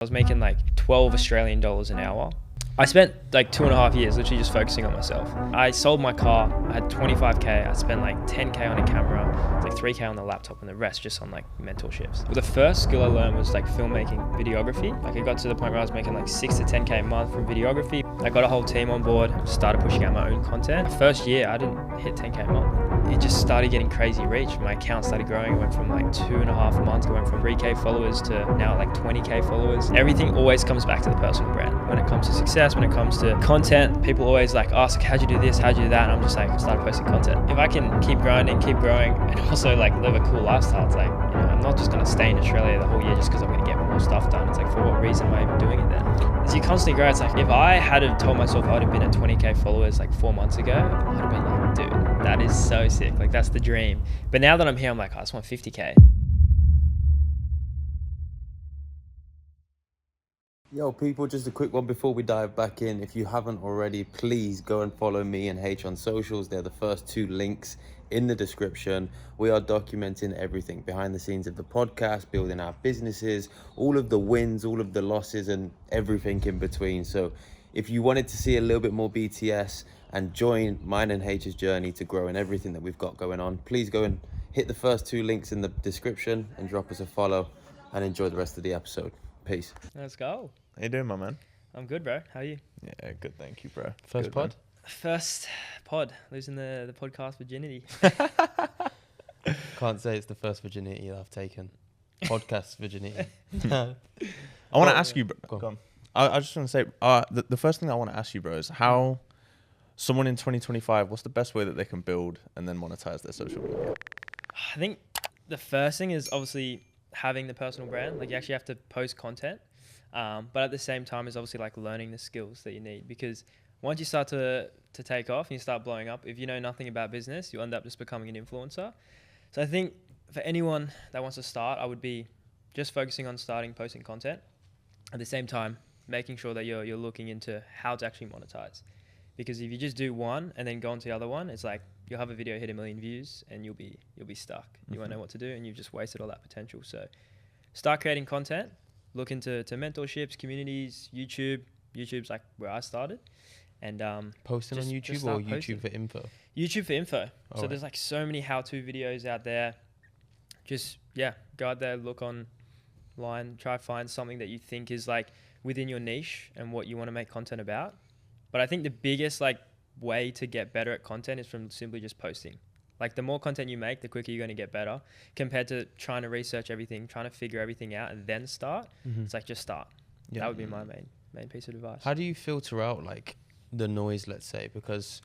I was making like 12 Australian dollars an hour. I spent like 2.5 years literally just focusing on myself. I sold my car, I had 25k, I spent like 10k on a camera, it's like 3k on the laptop, and the rest just on like mentorships. Well, the first skill I learned was like filmmaking, videography. Like it got to the point where I was making like 6 to 10k a month from videography. I got a whole team on board, started pushing out my own content. The first year I didn't hit 10k a month. It just started getting crazy reach. My account started growing. It went from like 2.5 months, it went from 3k followers to now like 20k followers. Everything always comes back to the personal brand. When it comes to success, when it comes to content, people always like ask, how'd you do this, how'd you do that? And I'm just like, start posting content. If I can keep grinding, keep growing, and also like live a cool lifestyle, it's like, you know, I'm not just gonna stay in Australia the whole year just because I'm gonna get more stuff done. It's like, for what reason am I even doing it then? As you constantly grow, it's like, if I had have told myself I would have been at 20k followers like 4 months ago, I would have been like, dude, that is so sick. Like that's the dream. But now that I'm here, I'm like, I just want 50k. Yo, people, just a quick one before we dive back in. If you haven't already, please go and follow me and H on socials. They're the first 2 links in the description. We are documenting everything behind the scenes of the podcast, building our businesses, all of the wins, all of the losses, and everything in between. So if you wanted to see a little bit more BTS and join mine and H's journey to grow in everything that we've got going on, please go and hit the first 2 links in the description and drop us a follow, and enjoy the rest of the episode. Peace. Let's go. How you doing, my man? I'm good, bro. How are you? Yeah, good, thank you, bro. First Good, pod? man. First pod, losing the podcast virginity. Can't say it's the first virginity I've taken. Podcast virginity. I want to ask you, bro. Go on. I just want to say, the first thing I want to ask you, bro, is how someone in 2025, what's the best way that they can build and then monetize their social media? I think the first thing is obviously having the personal brand. Like you actually have to post content. But at the same time is obviously like learning the skills that you need, because once you start to take off and you start blowing up, if you know nothing about business, you end up just becoming an influencer. So I think for anyone that wants to start, I would be just focusing on posting content. At the same time, making sure that you're looking into how to actually monetize. Because if you just do one and then go on to the other one, it's like you'll have a video hit 1 million views and you'll be stuck. You won't know what to do and you've just wasted all that potential. So start creating content. Look into mentorships, communities, YouTube. YouTube's like where I started. And Posting on YouTube or YouTube for info? YouTube for info. Oh, so there's like so many how-to videos out there. Just, go out there, look online, try to find something that you think is like within your niche and what you want to make content about. But I think the biggest like way to get better at content is from simply just posting. Like the more content you make, the quicker you're going to get better, compared to trying to research everything, trying to figure everything out and then start. It's like, just start. Yeah. That would be my main piece of advice. How do you filter out like the noise, let's say, because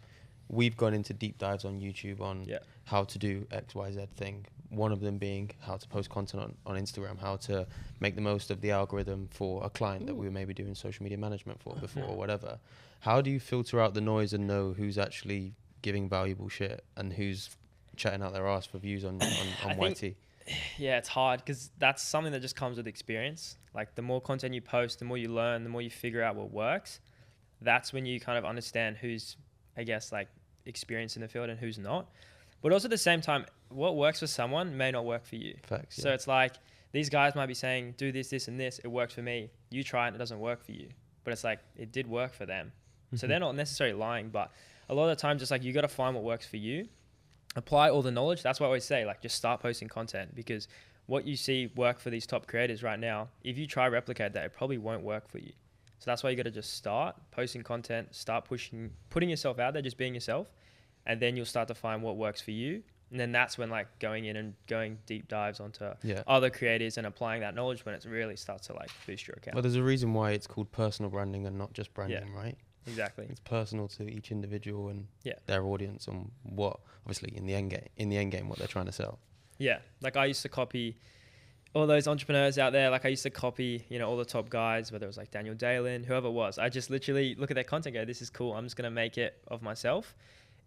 we've gone into deep dives on YouTube on how to do XYZ thing. One of them being how to post content on Instagram, how to make the most of the algorithm for a client that we were maybe doing social media management for before or whatever. How do you filter out the noise and know who's actually giving valuable shit and who's chatting out their ass for views on YT? Yeah, it's hard because that's something that just comes with experience. Like the more content you post, the more you learn, the more you figure out what works. That's when you kind of understand who's, I guess, like experienced in the field and who's not. But also at the same time, what works for someone may not work for you. Facts, So it's like these guys might be saying, do this, this, and this. It works for me. You try it and it doesn't work for you. But it's like it did work for them. So they're not necessarily lying, but a lot of the times it's like you got to find what works for you. Apply all the knowledge. That's why I always say, like, just start posting content, because what you see work for these top creators right now, if you try replicate that, it probably won't work for you. So that's why you got to just start posting content, start putting yourself out there, just being yourself, and then you'll start to find what works for you. And then that's when like going in and going deep dives onto other creators and applying that knowledge, when it really starts to like boost your account. Well, there's a reason why it's called personal branding and not just branding, right? Exactly. It's personal to each individual and their audience and what, obviously, in the end game, what they're trying to sell. Yeah, like I used to copy all those entrepreneurs out there. Like I used to copy, all the top guys, whether it was like Daniel Dalen, whoever it was. I just literally look at their content, go, this is cool. I'm just gonna make it of myself.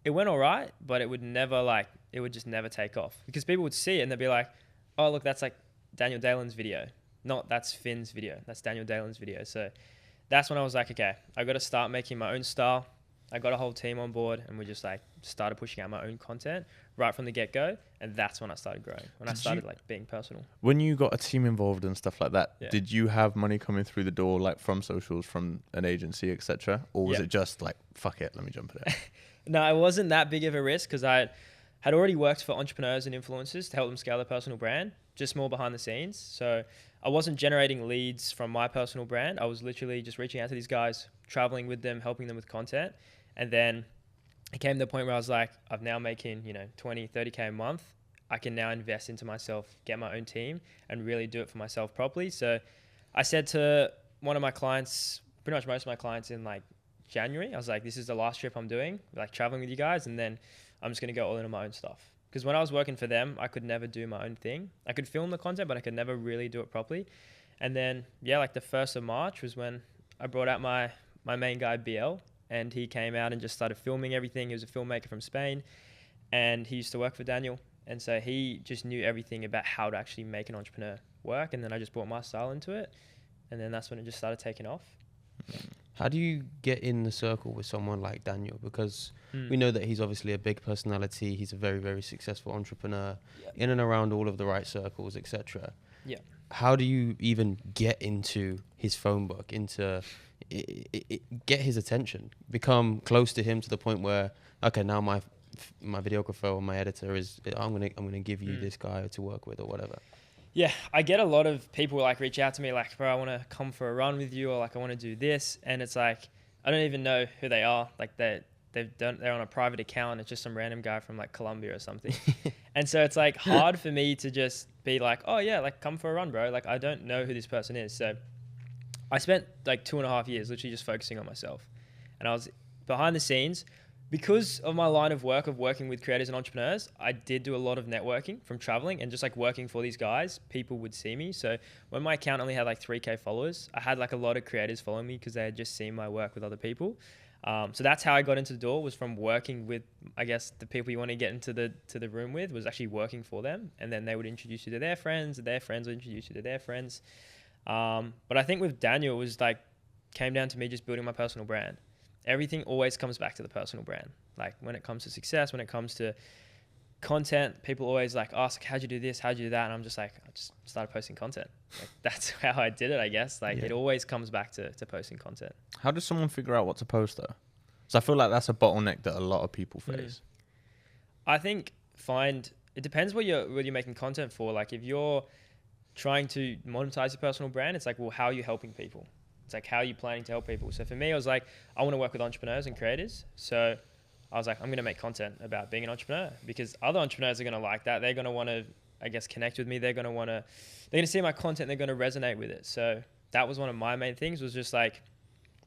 It went all right, but it would just never take off, because people would see it and they'd be like, oh, look, that's like Daniel Dalen's video. Not that's Finn's video. That's Daniel Dalen's video. So that's when I was like, okay, I've got to start making my own style. I got a whole team on board, and we just like started pushing out my own content right from the get-go, and that's when I started growing. When I started like being personal. When you got a team involved and stuff like that, Yeah. did you have money coming through the door, like from socials, from an agency, etc., or was Yeah. it just like, fuck it, let me jump in it? No, it wasn't that big of a risk because I had already worked for entrepreneurs and influencers to help them scale their personal brand, just more behind the scenes. So I wasn't generating leads from my personal brand. I was literally just reaching out to these guys, traveling with them, helping them with content. And then it came to the point where I was like, I'm now making, 20, 30K a month. I can now invest into myself, get my own team, and really do it for myself properly. So I said to one of my clients, pretty much most of my clients in like January, I was like, this is the last trip I'm doing, like traveling with you guys. And then I'm just going to go all in on my own stuff. Because when I was working for them, I could never do my own thing. I could film the content, but I could never really do it properly. And then, like the 1st of March was when I brought out my main guy, BL, and he came out and just started filming everything. He was a filmmaker from Spain, and he used to work for Daniel. And so he just knew everything about how to actually make an entrepreneur work. And then I just brought my style into it. And then that's when it just started taking off. How do you get in the circle with someone like Daniel? Because we know that he's obviously a big personality. He's a very, very successful entrepreneur, in and around all of the right circles, etc. Yeah. How do you even get into his phone book, get his attention, become close to him to the point where, okay, now my videographer or my editor is, I'm gonna give you this guy to work with or whatever. Yeah, I get a lot of people like reach out to me like, bro, I want to come for a run with you, or like I want to do this, and it's like I don't even know who they are. Like they're on a private account. It's just some random guy from like Colombia or something. And so it's like hard for me to just be like, oh yeah, like come for a run, bro. Like I don't know who this person is. So I spent like 2.5 years literally just focusing on myself, and I was behind the scenes. Because of my line of work of working with creators and entrepreneurs, I did do a lot of networking from traveling and just like working for these guys. People would see me. So when my account only had like 3K followers, I had like a lot of creators following me because they had just seen my work with other people. So that's how I got into the door, was from working with, I guess, the people you want to get into the room with, was actually working for them. And then they would introduce you to their friends would introduce you to their friends. But I think with Daniel, it was like, came down to me just building my personal brand. Everything always comes back to the personal brand. Like when it comes to success, when it comes to content, people always like ask, how'd you do this? How'd you do that? And I'm just like, I just started posting content. Like that's how I did it, I guess. Like it always comes back to posting content. How does someone figure out what to post though? So I feel like that's a bottleneck that a lot of people face. I think it depends what you're making content for. Like if you're trying to monetize your personal brand, it's like, well, how are you helping people? It's like, how are you planning to help people? So for me, I was like, I want to work with entrepreneurs and creators. So I was like, I'm going to make content about being an entrepreneur, because other entrepreneurs are going to like that. They're going to want to, I guess, connect with me. They're going to see my content. They're going to resonate with it. So that was one of my main things, was just like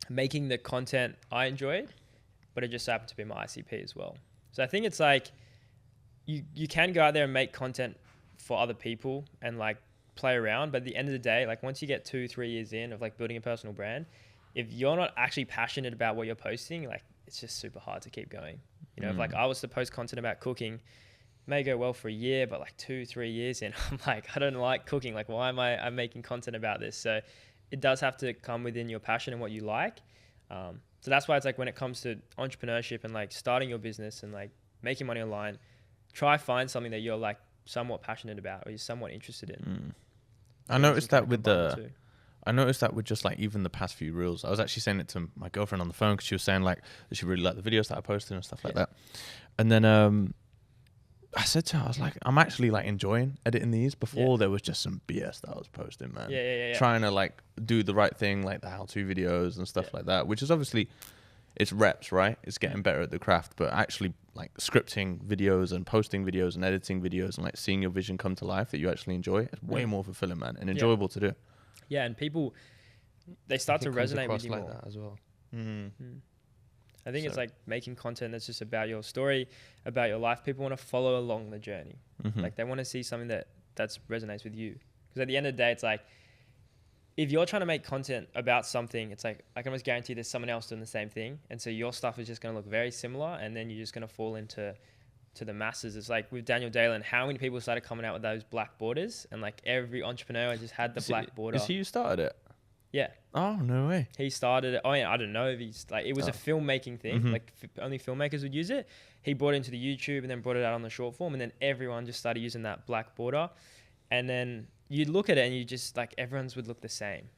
making the content I enjoyed, but it just happened to be my ICP as well. So I think it's like, you can go out there and make content for other people and like play around, but at the end of the day, like once you get 2-3 years in of like building a personal brand, if you're not actually passionate about what you're posting, like it's just super hard to keep going. If like I was to post content about cooking, may go well for a year, but like 2-3 years in, I'm like, I don't like cooking. Like why am I'm making content about this? So it does have to come within your passion and what you like. So that's why it's like when it comes to entrepreneurship and like starting your business and like making money online, try find something that you're like somewhat passionate about or you're somewhat interested in. I noticed that with just like even the past few reels. I was actually saying it to my girlfriend on the phone because she was saying like that she really liked the videos that I posted and stuff like that. And then I said to her, I was like, I'm actually like enjoying editing these. Before there was just some BS that I was posting, man. Trying to like do the right thing, like the how-to videos and stuff like that, which is obviously, it's reps, right? It's getting better at the craft, but actually like scripting videos and posting videos and editing videos and like seeing your vision come to life that you actually enjoy, it's way more fulfilling, man, and enjoyable to do. Yeah, and people, they start to resonate with you like more. that as well. I think it's like making content that's just about your story, about your life. People want to follow along the journey. Like they want to see something that's resonates with you. Because at the end of the day, it's like, if you're trying to make content about something, it's like, I can almost guarantee there's someone else doing the same thing. And so your stuff is just going to look very similar. And then you're just going to fall into the masses. It's like with Daniel Dalen, how many people started coming out with those black borders? And like every entrepreneur just had the black border. Is he who started it? Yeah. Oh, no way. He started it. I don't know if he's like, it was a filmmaking thing. Mhm. Like only filmmakers would use it. He brought it into the YouTube and then brought it out on the short form. And then everyone just started using that black border. And then you'd look at it and you just like, everyone's would look the same.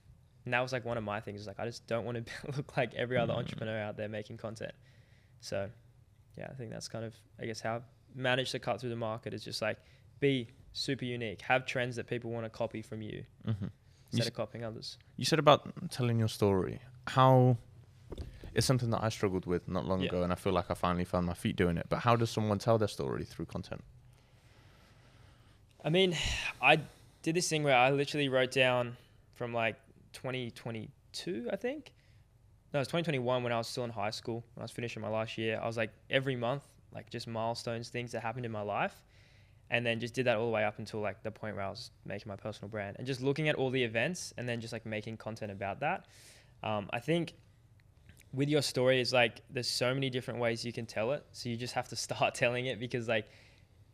And that was like one of my things. Like, I just don't want to look like every other entrepreneur out there making content. So yeah, I think that's kind of, I guess, how I've managed to cut through the market is just like be super unique, have trends that people want to copy from you. Instead of copying others. You said about telling your story. How it's something that I struggled with not long ago, and I feel like I finally found my feet doing it. But how does someone tell their story through content? I mean, I did this thing where I literally wrote down from like 2022, I think. No, it was 2021 when I was still in high school, when I was finishing my last year. I was like every month, like just milestones, things that happened in my life. And then just did that all the way up until like the point where I was making my personal brand and just looking at all the events and then just like making content about that. I think with your story is like, there's so many different ways you can tell it. So you just have to start telling it, because like,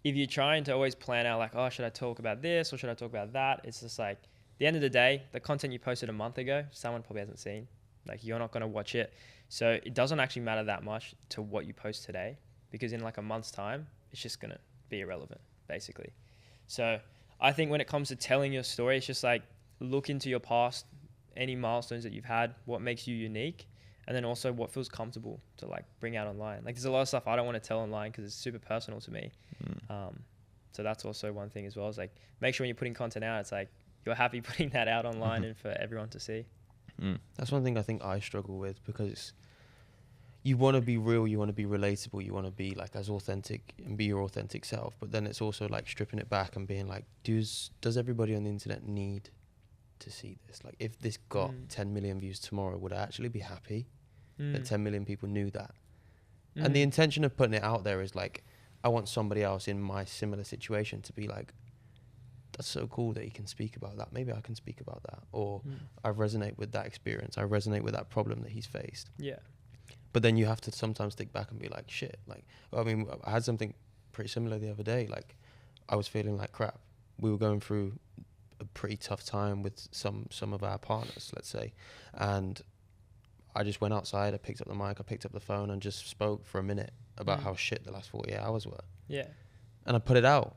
if you're trying to always plan out like, oh, should I talk about this or should I talk about that? It's just like, at the end of the day, the content you posted a month ago, someone probably hasn't seen. Like, you're not going to watch it. So it doesn't actually matter that much to what you post today, because in like a month's time, it's just going to be irrelevant, basically. So I think when it comes to telling your story, it's just like, look into your past, any milestones that you've had, what makes you unique, and then also what feels comfortable to like bring out online. Like, there's a lot of stuff I don't want to tell online because it's super personal to me. So that's also one thing as well, is like, make sure when you're putting content out, it's like you're happy putting that out online and for everyone to see. That's one thing I think I struggle with, because you want to be real, you want to be relatable, you want to be like as authentic and be your authentic self. But then it's also like stripping it back and being like, does everybody on the internet need to see this? Like, if this got 10 million views tomorrow, would I actually be happy that 10 million people knew that? And the intention of putting it out there is like, I want somebody else in my similar situation to be like, that's so cool that he can speak about that. Maybe I can speak about that. Or I resonate with that experience. I resonate with that problem that he's faced. Yeah. But then you have to sometimes think back and be like, shit. Like, I mean, I had something pretty similar the other day. Like, I was feeling like crap. We were going through a pretty tough time with some of our partners, let's say. And I just went outside, I picked up the mic, I picked up the phone and just spoke for a minute about how shit the last 48 hours were. Yeah. And I put it out.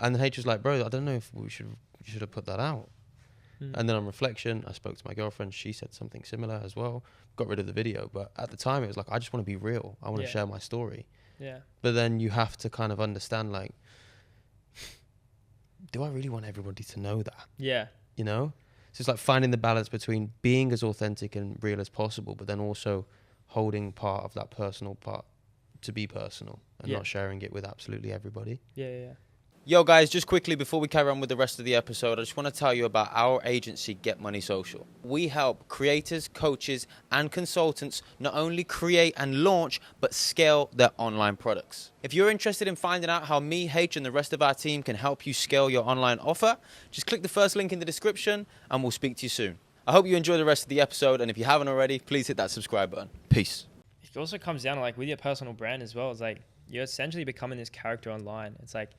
And then H was like, bro, I don't know if we should have put that out. And then on reflection, I spoke to my girlfriend. She said something similar as well. Got rid of the video. But at the time, it was like, I just want to be real. I want to share my story. Yeah. But then you have to kind of understand, like, do I really want everybody to know that? Yeah. You know? So it's like finding the balance between being as authentic and real as possible, but then also holding part of that personal part to be personal and not sharing it with absolutely everybody. Yeah. Yo guys, just quickly before we carry on with the rest of the episode, I just want to tell you about our agency, Get Money Social. We help creators, coaches, and consultants not only create and launch, but scale their online products. If you're interested in finding out how me, H, and the rest of our team can help you scale your online offer, just click the first link in the description and we'll speak to you soon. I hope you enjoy the rest of the episode, and if you haven't already, please hit that subscribe button. Peace. It also comes down to like with your personal brand as well. It's like you're essentially becoming this character online. It's like,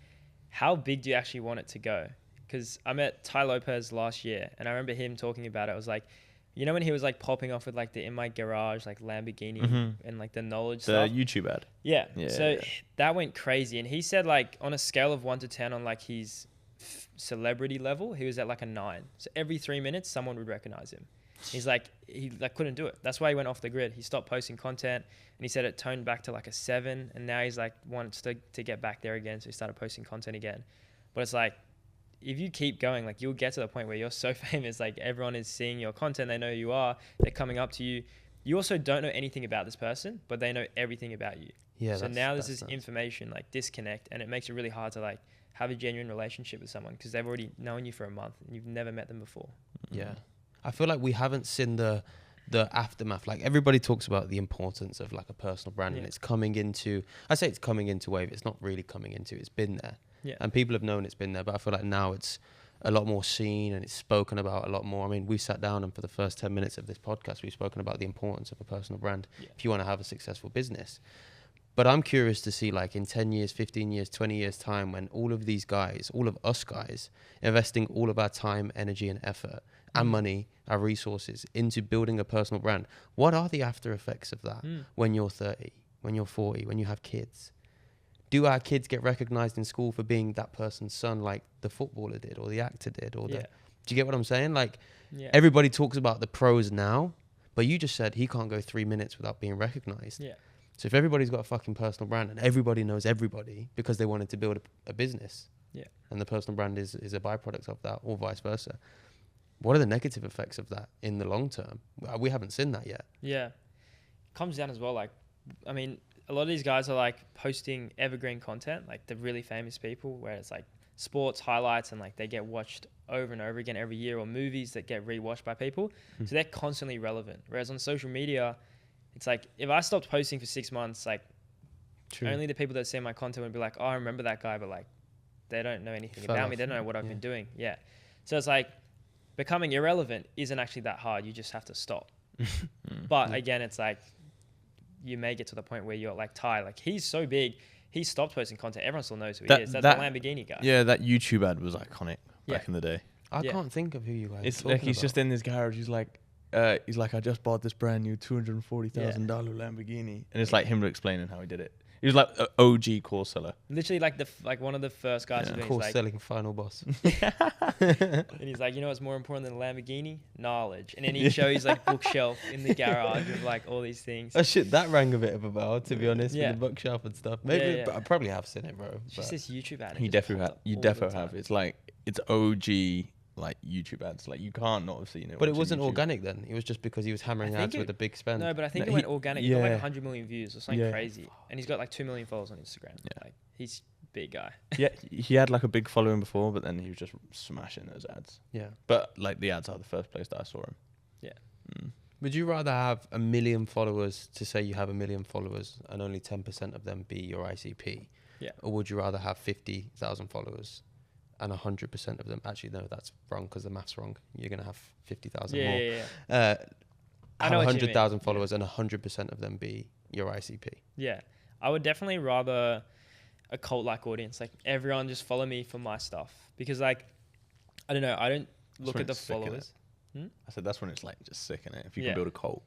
how big do you actually want it to go? Because I met Ty Lopez last year and I remember him talking about it. I was like, you know, when he was like popping off with like the In My Garage, like Lamborghini and like the knowledge stuff. The YouTube ad. Yeah. So that went crazy. And he said like on a scale of 1 to 10 on like his celebrity level, he was at like a 9. So every 3 minutes, someone would recognize him. He's like, he like couldn't do it. That's why he went off the grid. He stopped posting content and he said it toned back to like a 7. And now he's like wants to get back there again. So he started posting content again. But it's like, if you keep going, like you'll get to the point where you're so famous, like everyone is seeing your content. They know who you are. They're coming up to you. You also don't know anything about this person, but they know everything about you. Yeah. So now there's this information like disconnect, and it makes it really hard to like have a genuine relationship with someone because they've already known you for a month and you've never met them before. Yeah. I feel like we haven't seen the aftermath. Like everybody talks about the importance of like a personal brand and it's coming into, I say it's coming into wave. It's not really coming into, it's been there. Yeah. And people have known it's been there, but I feel like now it's a lot more seen and it's spoken about a lot more. I mean, we sat down and for the first 10 minutes of this podcast, we've spoken about the importance of a personal brand if you want to have a successful business. But I'm curious to see like in 10 years, 15 years, 20 years time, when all of these guys, all of us guys, investing all of our time, energy and effort and money, our resources into building a personal brand. What are the after effects of that when you're 30, when you're 40, when you have kids? Do our kids get recognized in school for being that person's son, like the footballer did, or the actor did, or do you get what I'm saying? Like, everybody talks about the pros now, but you just said he can't go 3 minutes without being recognized. Yeah. So if everybody's got a fucking personal brand and everybody knows everybody because they wanted to build a business, and the personal brand is a byproduct of that, or vice versa, what are the negative effects of that in the long term? We haven't seen that yet. Yeah. It comes down as well, like, I mean, a lot of these guys are like posting evergreen content, like the really famous people, where it's like sports highlights and like they get watched over and over again every year, or movies that get rewatched by people. So they're constantly relevant. Whereas on social media, it's like if I stopped posting for 6 months, like only the people that see my content would be like, oh, I remember that guy, but like they don't know anything about me. They don't know what I've been doing. Yeah. So it's like becoming irrelevant isn't actually that hard. You just have to stop. But again, it's like you may get to the point where you're like Ty, like he's so big, he stopped posting content. Everyone still knows who he is. That's the Lamborghini guy. Yeah, that YouTube ad was iconic back in the day. I can't think of who you guys. It's like he's just in this garage. He's like, I just bought this brand new $240,000 Lamborghini, and it's like him explaining how he did it. He was like an OG course seller. Literally like one of the first guys who course like, selling final boss. And he's like, you know what's more important than a Lamborghini? Knowledge. And then he shows like bookshelf in the garage with like all these things. Oh shit, that rang a bit of a bell, to be honest, with the bookshelf and stuff. Maybe, but I probably have seen it, bro. It's just this YouTube ad. You definitely have. It's like, it's OG like YouTube ads. Like you can't not have seen it. But it wasn't organic then. It was just because he was hammering ads with a big spend. No, but I think it went organic. He got like 100 million views or something crazy. And he's got like 2 million followers on Instagram. Yeah. Like he's a big guy. Yeah, he had like a big following before, but then he was just smashing those ads. Yeah. But like the ads are the first place that I saw him. Yeah. Would you rather have 1 million followers, to say you have 1 million followers and only 10% of them be your ICP? Yeah. Or would you rather have 50,000 followers and 100% of them, actually no, that's wrong because the math's wrong. You're gonna have 50,000 more. Have 100,000 followers and 100% of them be your ICP. Yeah, I would definitely rather a cult-like audience. Like everyone just follow me for my stuff, because like I don't know, I don't look at the followers. I said that's when it's like just sick in it. If you can build a cult.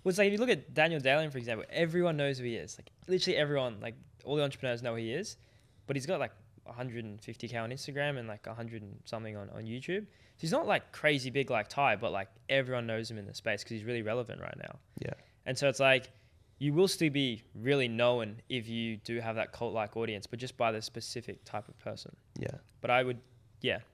Well, it's like if you look at Daniel Dalian, for example, everyone knows who he is. Like literally everyone, like all the entrepreneurs know who he is, but he's got like 150k on Instagram and like 100 and something on YouTube. So he's not like crazy big like Ty, but like everyone knows him in the space because he's really relevant right now. Yeah. And so it's like you will still be really known if you do have that cult-like audience, but just by the specific type of person. Yeah. But I would,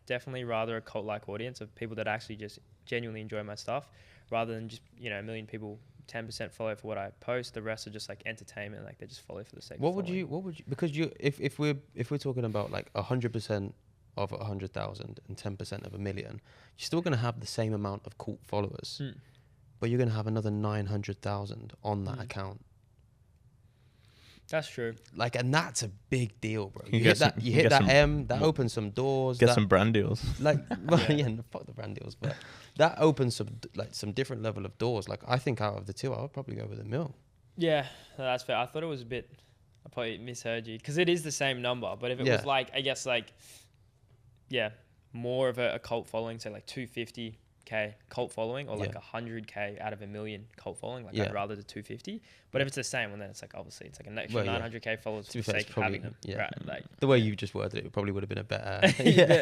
definitely rather a cult-like audience of people that actually just genuinely enjoy my stuff, rather than just, 1 million people 10% follow for what I post. The rest are just like entertainment, like they just follow for the sake. What would you? Because if we're talking about like 100% of 100,000 and 10% of 1 million, you're still going to have the same amount of cult followers, but you're going to have another 900,000 on that account. That's true. Like, and that's a big deal, bro. You hit that M, that opens some doors. Get some brand deals. Like, fuck the brand deals, but that opens some different level of doors. Like, I think out of the two, I would probably go with 1 mil. Yeah, that's fair. I thought it was a bit. I probably misheard you because it is the same number. But if it was like, I guess like, more of a cult following, so like 250k cult following, or like 100k out of 1 million cult following, like I'd rather the 250. But if it's the same one, then it's like obviously it's like an extra 900k followers for the sake of having them. Yeah. Right, like the way you just worded it probably would have been a better.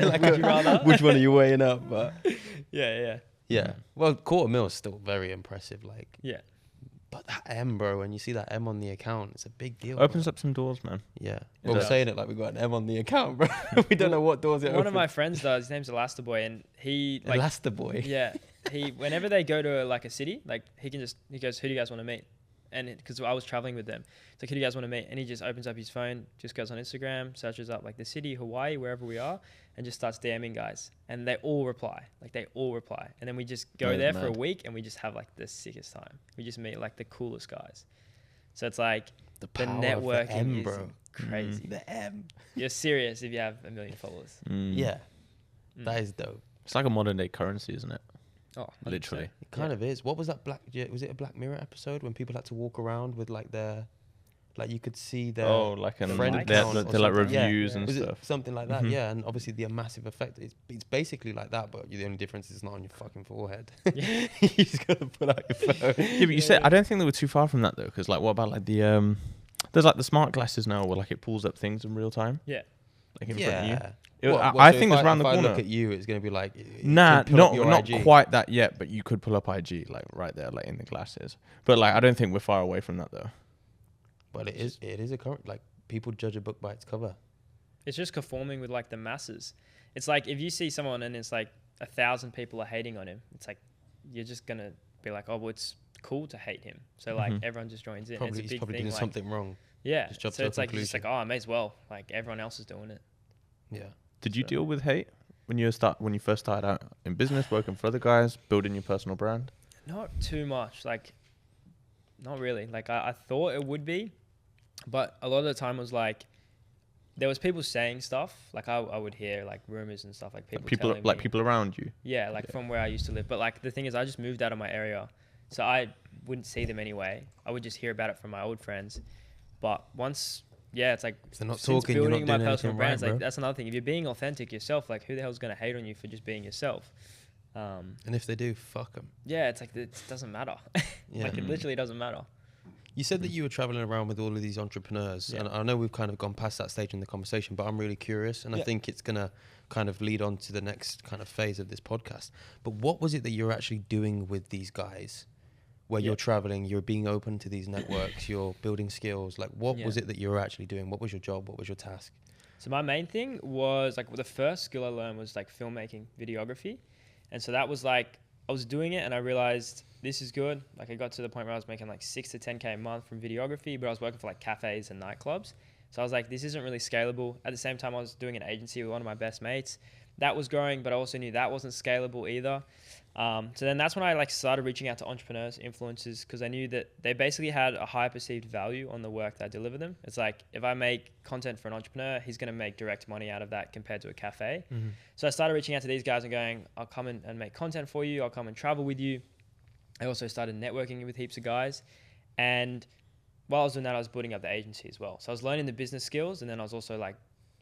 Like would you rather? Which one are you weighing up? But yeah. Well, $250,000 is still very impressive. Like but that M, bro, when you see that M on the account, it's a big deal. Opens up some doors, man. Yeah. Well, we're saying it like we got an M on the account, bro. We don't know what doors it opens. One of my friends does. His name's Elastaboy, and he like Elastaboy. Yeah. He whenever they go to like a city, like he goes, who do you guys want to meet? And because I was traveling with them, it's like, who do you guys want to meet? And he just opens up his phone, just goes on Instagram, searches up like the city, Hawaii, wherever we are, and just starts DMing guys. And they all reply. And then we just go there for a week, and we just have like the sickest time. We just meet like the coolest guys. So it's like the networking is bro. Crazy. The M. You're serious if you have 1 million followers. Yeah. That is dope. It's like a modern day currency, isn't it? Oh, literally. It kind of is. What was that was it a Black Mirror episode when people had to walk around with like their Like you could see their like friend they're count or like something. Yeah. reviews and Was it stuff. something like that? Yeah, and obviously the massive effect. It's basically like that, but the only difference is it's not on your fucking forehead. Yeah. You just gotta pull out your phone. Yeah, but you said I don't think they were too far from that though, because like what about like the there's like the smart glasses now where like it pulls up things in real time. Yeah. Like in front of you. What, I so think if it's around the if corner. I look at you, it's gonna be like Nah, pull up your not IG. quite that yet, but you could pull up IG like right there, like in the glasses. But like I don't think we're far away from that though. But it is a current, like people judge a book by its cover. It's just conforming with like the masses. It's like if you see someone and it's like 1,000 people are hating on him, it's like you're just gonna be like, oh well, it's cool to hate him. So like everyone just joins in. Probably It's a he's big probably thing, doing like, something wrong. Yeah. Just jump So to a it's like you're just like, conclusion. oh, I may as well. Like everyone else is doing it. Yeah. Did you So- deal with hate when you first started out in business, working for other guys, building your personal brand? Not too much. Like, not really. Like I thought it would be, but a lot of the time it was like there was people saying stuff. Like I would hear like rumors and stuff. Like people telling me, People around you. Yeah, like from where I used to live. But like the thing is, I just moved out of my area, so I wouldn't see them anyway. I would just hear about it from my old friends. But once, it's like If they're not since talking, you're building not my doing personal anything brand, right, it's like bro. that's another thing. If you're being authentic yourself, like who the hell's gonna hate on you for just being yourself? And if they do, fuck them. Yeah, it's like it doesn't matter. Yeah. Like it literally doesn't matter. You said that you were traveling around with all of these entrepreneurs, Yeah. and I know we've kind of gone past that stage in the conversation, but I'm really curious, and I Yeah. think it's gonna kind of lead on to the next kind of phase of this podcast. But what was it that you're actually doing with these guys? Where Yeah. you're traveling, you're being open to these networks, you're building skills. Like, what was Yeah. it that you were actually doing? What was your job? What was your task? So my main thing was like the first skill I learned was like filmmaking, videography. And so that was like, I was doing it and I realized this is good. Like I got to the point where I was making like 6 to 10K a month from videography, but I was working for like cafes and nightclubs. So I was like, this isn't really scalable. At the same time, I was doing an agency with one of my best mates. That was growing, but I also knew that wasn't scalable either. So then that's when I like started reaching out to entrepreneurs, influencers, because I knew that they basically had a high perceived value on the work that I deliver them. It's like if I make content for an entrepreneur, he's going to make direct money out of that compared to a cafe. So I started reaching out to these guys and going, I'll come in and make content for you. I'll come and travel with you. I also started networking with heaps of guys. And while I was doing that, I was building up the agency as well. So I was learning the business skills, and then I was also like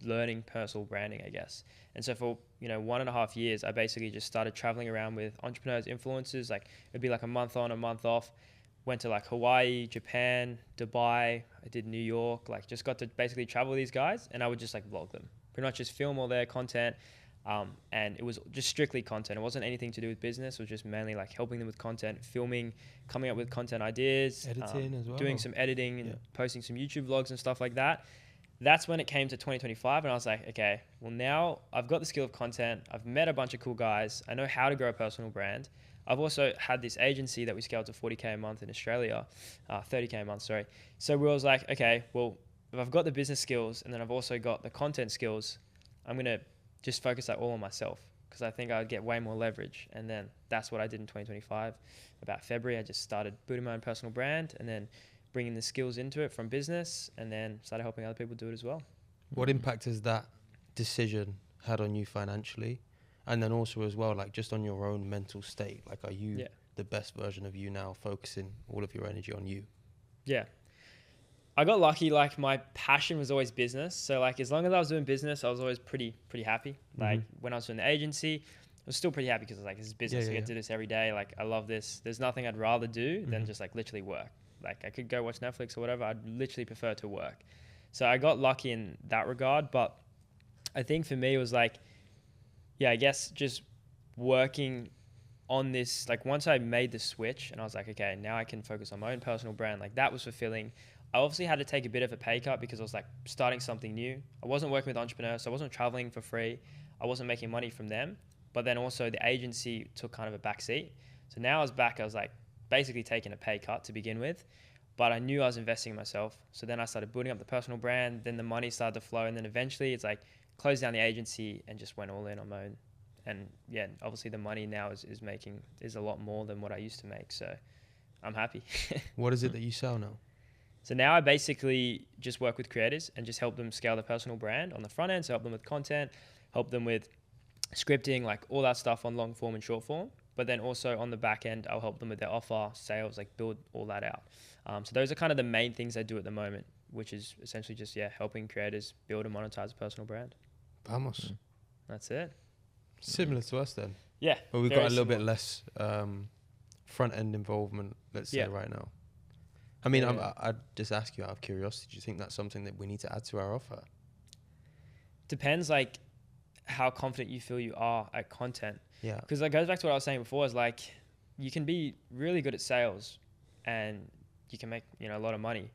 learning personal branding, I guess. And so for 1.5 years, I basically just started traveling around with entrepreneurs, influencers. Like it'd be like a month on, a month off. Went to like Hawaii, Japan, Dubai. I did New York. Like just got to basically travel with these guys, and I would just like vlog them. Pretty much just film all their content. And it was just strictly content. It wasn't anything to do with business. It was just mainly like helping them with content, filming, coming up with content ideas, Editing as well. doing some editing and Yeah. posting some YouTube vlogs and stuff like that. That's when it came to 2025, and I was like, okay, well now I've got the skill of content. I've met a bunch of cool guys. I know how to grow a personal brand. I've also had this agency that we scaled to 40K a month in Australia, 30K a month, sorry. So we was like, okay, well, if I've got the business skills and then I've also got the content skills, I'm going to just focus that all on myself, because I think I'd get way more leverage. And then that's what I did in 2025. About February, I just started building my own personal brand and then bringing the skills into it from business, and then started helping other people do it as well. What impact has that decision had on you financially? And then also as well, like just on your own mental state? Like, are you the best version of you now, focusing all of your energy on you? Yeah. I got lucky. Like my passion was always business. So like as long as I was doing business, I was always pretty happy. Like when I was doing the agency, I was still pretty happy because like this is business. I get to do this every day. Like I love this. There's nothing I'd rather do than just like literally work. Like I could go watch Netflix or whatever. I'd literally prefer to work. So I got lucky in that regard. But I think for me it was like, I guess just working on this. Like once I made the switch and I was like, okay, now I can focus on my own personal brand. Like that was fulfilling. I obviously had to take a bit of a pay cut because I was like starting something new. I wasn't working with entrepreneurs, so I wasn't traveling for free. I wasn't making money from them. But then also the agency took kind of a back seat. So now I was back, I was like basically taking a pay cut to begin with. But I knew I was investing in myself. So then I started building up the personal brand. Then the money started to flow. And then eventually it's like closed down the agency and just went all in on my own. And obviously the money now is a lot more than what I used to make. So I'm happy. What is it that you sell now? So now I basically just work with creators and just help them scale their personal brand on the front end. So help them with content, help them with scripting, like all that stuff on long form and short form. But then also on the back end, I'll help them with their offer, sales, like build all that out. So those are kind of the main things I do at the moment. which is essentially just helping creators build and monetize a personal brand. Vamos. That's it. Similar to us then. Yeah, But we've very got a little bit similar. less front end involvement, let's say, Yeah. right now. I mean, Yeah. I'd just ask you out of curiosity, do you think that's something that we need to add to our offer? Depends like how confident you feel you are at content. Yeah. Because that goes back to what I was saying before, is like you can be really good at sales and you can make, a lot of money.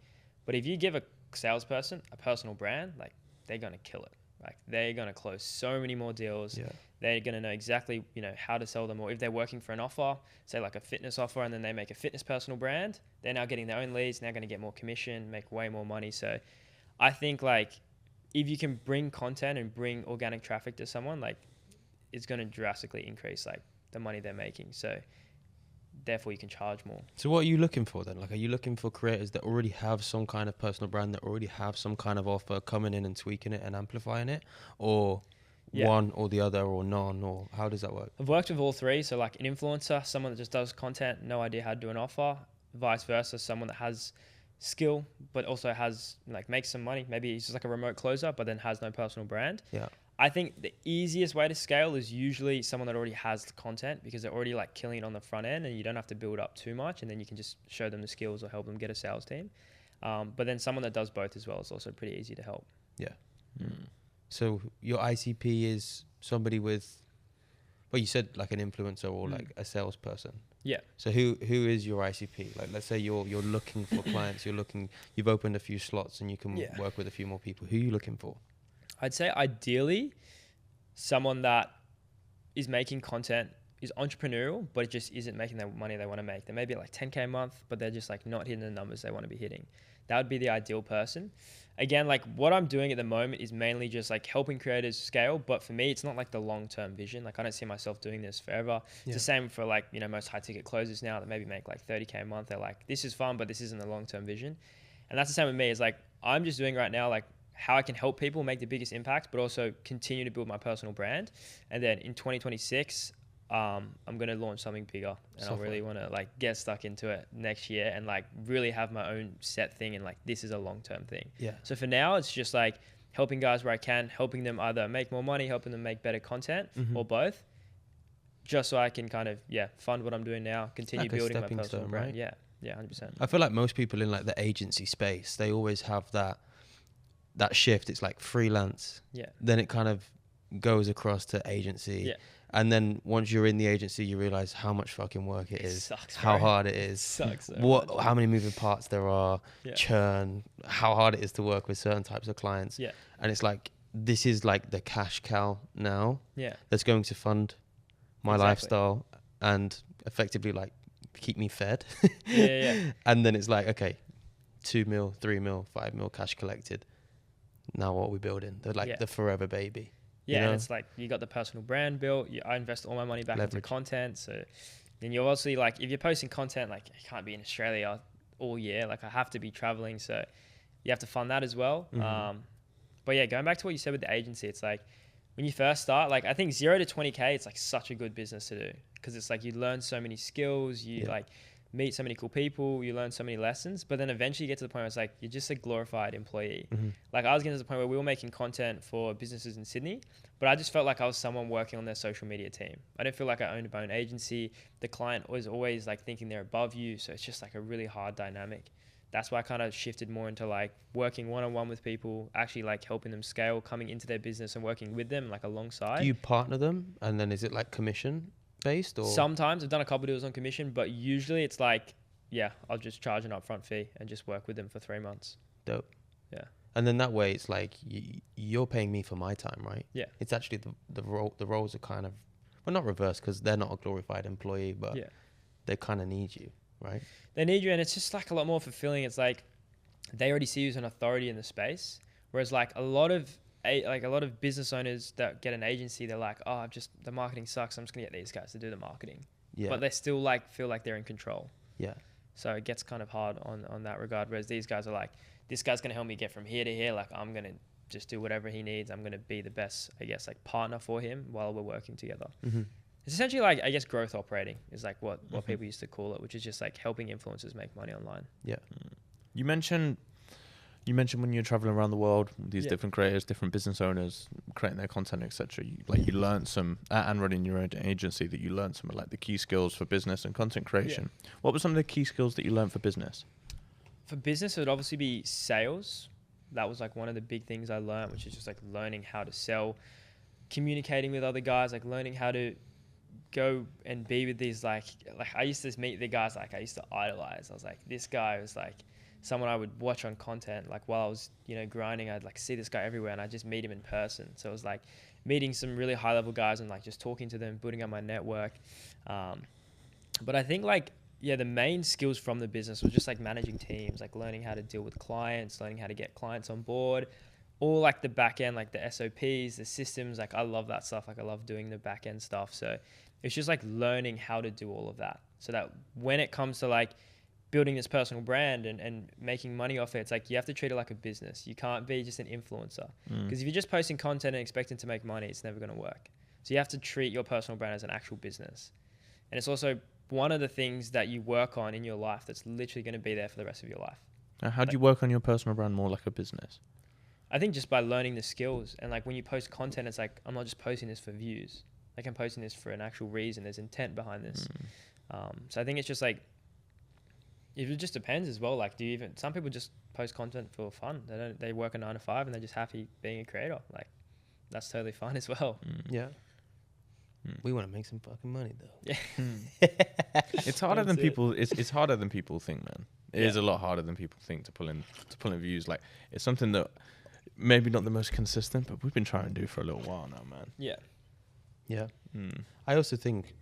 But if you give a salesperson a personal brand, like they're going to kill it. Like they're going to close so many more deals. Yeah. They're going to know exactly, how to sell them. Or if they're working for an offer, say like a fitness offer, and then they make a fitness personal brand, they're now getting their own leads, now going to get more commission, make way more money. So I think like if you can bring content and bring organic traffic to someone, like it's going to drastically increase like the money they're making. So therefore you can charge more. So what are you looking for then? Like, are you looking for creators that already have some kind of personal brand, that already have some kind of offer, coming in and tweaking it and amplifying it? Or one or the other, or none? Or how does that work? I've worked with all three. So like an influencer, someone that just does content, no idea how to do an offer. Vice versa, someone that has skill but also has like makes some money. Maybe he's just like a remote closer but then has no personal brand. Yeah. I think the easiest way to scale is usually someone that already has the content, because they're already like killing it on the front end and you don't have to build up too much, and then you can just show them the skills or help them get a sales team. But then someone that does both as well is also pretty easy to help. Yeah. So your ICP is somebody with, well, you said like an influencer or like a salesperson. Yeah. So who is your ICP? Like, let's say you're looking for clients, you've opened a few slots and you can work with a few more people. Who are you looking for? I'd say ideally someone that is making content, is entrepreneurial, but it just isn't making the money they want to make. They may be like 10K a month, but they're just like not hitting the numbers they want to be hitting. That would be the ideal person. Again, like what I'm doing at the moment is mainly just like helping creators scale. But for me, it's not like the long-term vision. Like I don't see myself doing this forever. It's the same for like, most high ticket closers now that maybe make like 30K a month. They're like, this is fun, but this isn't the long-term vision. And that's the same with me. It's like, I'm just doing right now, like how I can help people make the biggest impact, but also continue to build my personal brand. And then in 2026, I'm going to launch something bigger, and I really want to like get stuck into it next year and like really have my own set thing. And like, this is a long-term thing. Yeah. So for now, it's just like helping guys where I can, helping them either make more money, helping them make better content, or both, just so I can kind of, fund what I'm doing now, continue like building my stepping personal stone, brand. right? Yeah. Yeah. 100%. I feel like most people in like the agency space, they always have that shift. It's like freelance. Yeah. Then it kind of goes across to agency. Yeah. And then once you're in the agency, you realize how much fucking work it is, sucks, how bro. hard it is, Sucks so much. how many moving parts there are, Yeah. churn, how hard it is to work with certain types of clients. Yeah. And it's like, this is like the cash cow now Yeah. that's going to fund my Exactly. lifestyle and effectively like keep me fed. Yeah. And then it's like, okay, 2 mil, 3 mil, 5 mil cash collected. Now what are we building? They're like the forever baby. Yeah, you know? and it's like you got the personal brand built. I invest all my money back into Leverage. content. So then you're obviously like, if you're posting content, like I can't be in Australia all year. Like I have to be traveling. So you have to fund that as well. But yeah, going back to what you said with the agency, it's like when you first start, like I think 0 to 20K, it's like such a good business to do, because it's like you learn so many skills, you like meet so many cool people, you learn so many lessons, but then eventually you get to the point where it's like you're just a glorified employee. Like I was getting to the point where we were making content for businesses in Sydney, but I just felt like I was someone working on their social media team. I didn't feel like I owned my own agency. The client was always like thinking they're above you, so it's just like a really hard dynamic. That's why I kind of shifted more into like working one-on-one with people, actually like helping them scale, coming into their business and working with them like alongside. Do you partner them, and then is it like commission based, or Sometimes I've done a couple of deals on commission, but usually it's like, I'll just charge an upfront fee and just work with them for 3 months. dope? Yeah. And then that way it's like you're paying me for my time, right? Yeah. It's actually the roles are kind of, well, not reversed, because they're not a glorified employee, but they kind of need you, right? They need you, and it's just like a lot more fulfilling. It's like they already see you as an authority in the space, whereas like a lot of business owners that get an agency, they're like, oh, the marketing sucks, I'm just gonna get these guys to do the marketing. Yeah. But they still like feel like they're in control. Yeah. So it gets kind of hard on that regard. Whereas these guys are like, this guy's gonna help me get from here to here. Like I'm gonna just do whatever he needs. I'm gonna be the best, I guess, like partner for him while we're working together. It's essentially like, I guess, growth operating is like what people used to call it, which is just like helping influencers make money online. Yeah. You mentioned You mentioned when you're traveling around the world, these Yeah. different creators, different business owners, creating their content, etc. You learned some, and running your own agency, that you learned some of like the key skills for business and content creation. What were some of the key skills that you learned for business? For business, it would obviously be sales. That was like one of the big things I learned, which is just like learning how to sell, communicating with other guys, like learning how to go and be with these like I used to meet the guys like I used to idolize. I was like, this guy was like someone I would watch on content, like while I was, grinding. I'd like see this guy everywhere and I just meet him in person. So it was like meeting some really high level guys and like just talking to them, building up my network. But I think like, the main skills from the business was just like managing teams, like learning how to deal with clients, learning how to get clients on board, all like the back end, like the SOPs, the systems. Like I love that stuff. Like I love doing the back end stuff. So it's just like learning how to do all of that, so that when it comes to like building this personal brand and making money off it, it's like you have to treat it like a business. You can't be just an influencer, because if you're just posting content and expecting to make money, it's never going to work. So you have to treat your personal brand as an actual business. And it's also one of the things that you work on in your life that's literally going to be there for the rest of your life. How do you work on your personal brand more like a business? I think just by learning the skills. And like when you post content, it's like, I'm not just posting this for views. Like I'm posting this for an actual reason. There's intent behind this. So I think it's just like, it just depends as well. Like, some people just post content for fun. They work a 9 to 5 and they're just happy being a creator. Like that's totally fine as well. Yeah. We want to make some fucking money though. Yeah. It's harder than people. It's harder than people think, man. It is a lot harder than people think to pull in views. Like it's something that maybe not the most consistent, but we've been trying to do for a little while now, man. Yeah. Yeah. I also think,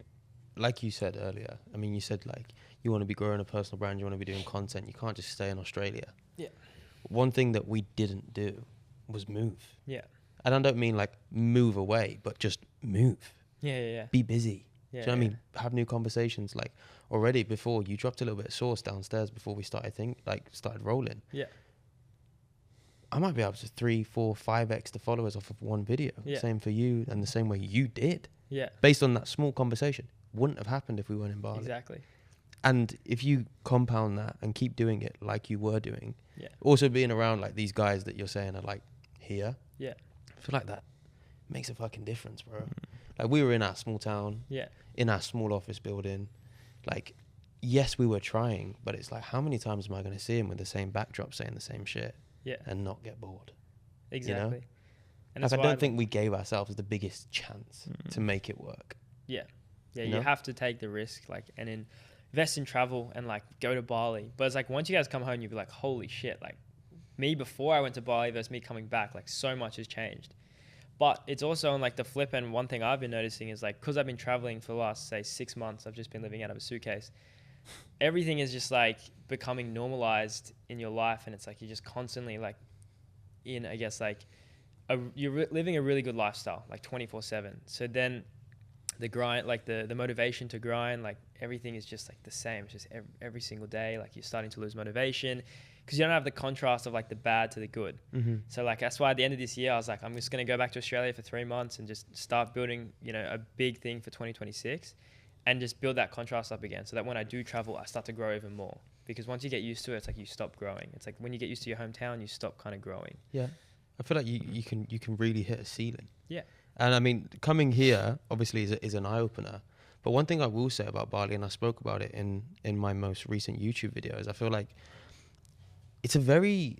like you said earlier, I mean, you said like you want to be growing a personal brand, you want to be doing content. You can't just stay in Australia. Yeah. One thing that we didn't do was move. Yeah. And I don't mean like move away, but just move. Yeah. Be busy. Yeah, Do you know what I mean? Have new conversations. Like already before, you dropped a little bit of sauce downstairs before we started rolling. Yeah. I might be able to 3, 4, 5x the followers off of one video. Yeah. Same for you, and the same way you did. Yeah. Based on that small conversation. Wouldn't have happened if we weren't in Bali. Exactly. And if you compound that and keep doing it like you were doing, also being around like these guys that you're saying are like here, I feel like that makes a fucking difference, bro. Like we were in our small town, in our small office building. Like, yes, we were trying, but it's like, how many times am I going to see him with the same backdrop saying the same shit and not get bored? Exactly. You know? And like, I don't think we gave ourselves the biggest chance to make it work. Yeah, You you know? have to take the risk, like, and invest in travel and like go to Bali. But it's like once you guys come home, you'll be like, holy shit! Like me before I went to Bali versus me coming back, like so much has changed. But it's also on like the flip end. One thing I've been noticing is like, because I've been traveling for the last say 6 months, I've just been living out of a suitcase. Everything is just like becoming normalized in your life, and it's like you're just constantly like in, I guess, like you're living a really good lifestyle, like 24/7. So then the grind, like the motivation to grind, like everything is just like the same. It's just every single day, like you're starting to lose motivation because you don't have the contrast of like the bad to the good. So like that's why at the end of this year, I was like, I'm just going to go back to Australia for 3 months and just start building, a big thing for 2026 and just build that contrast up again. So that when I do travel, I start to grow even more, because once you get used to it, it's like you stop growing. It's like when you get used to your hometown, you stop kind of growing. Yeah. I feel like you can really hit a ceiling. Yeah. And I mean, coming here obviously is an eye opener. But one thing I will say about Bali, and I spoke about it in my most recent YouTube video, is I feel like it's a very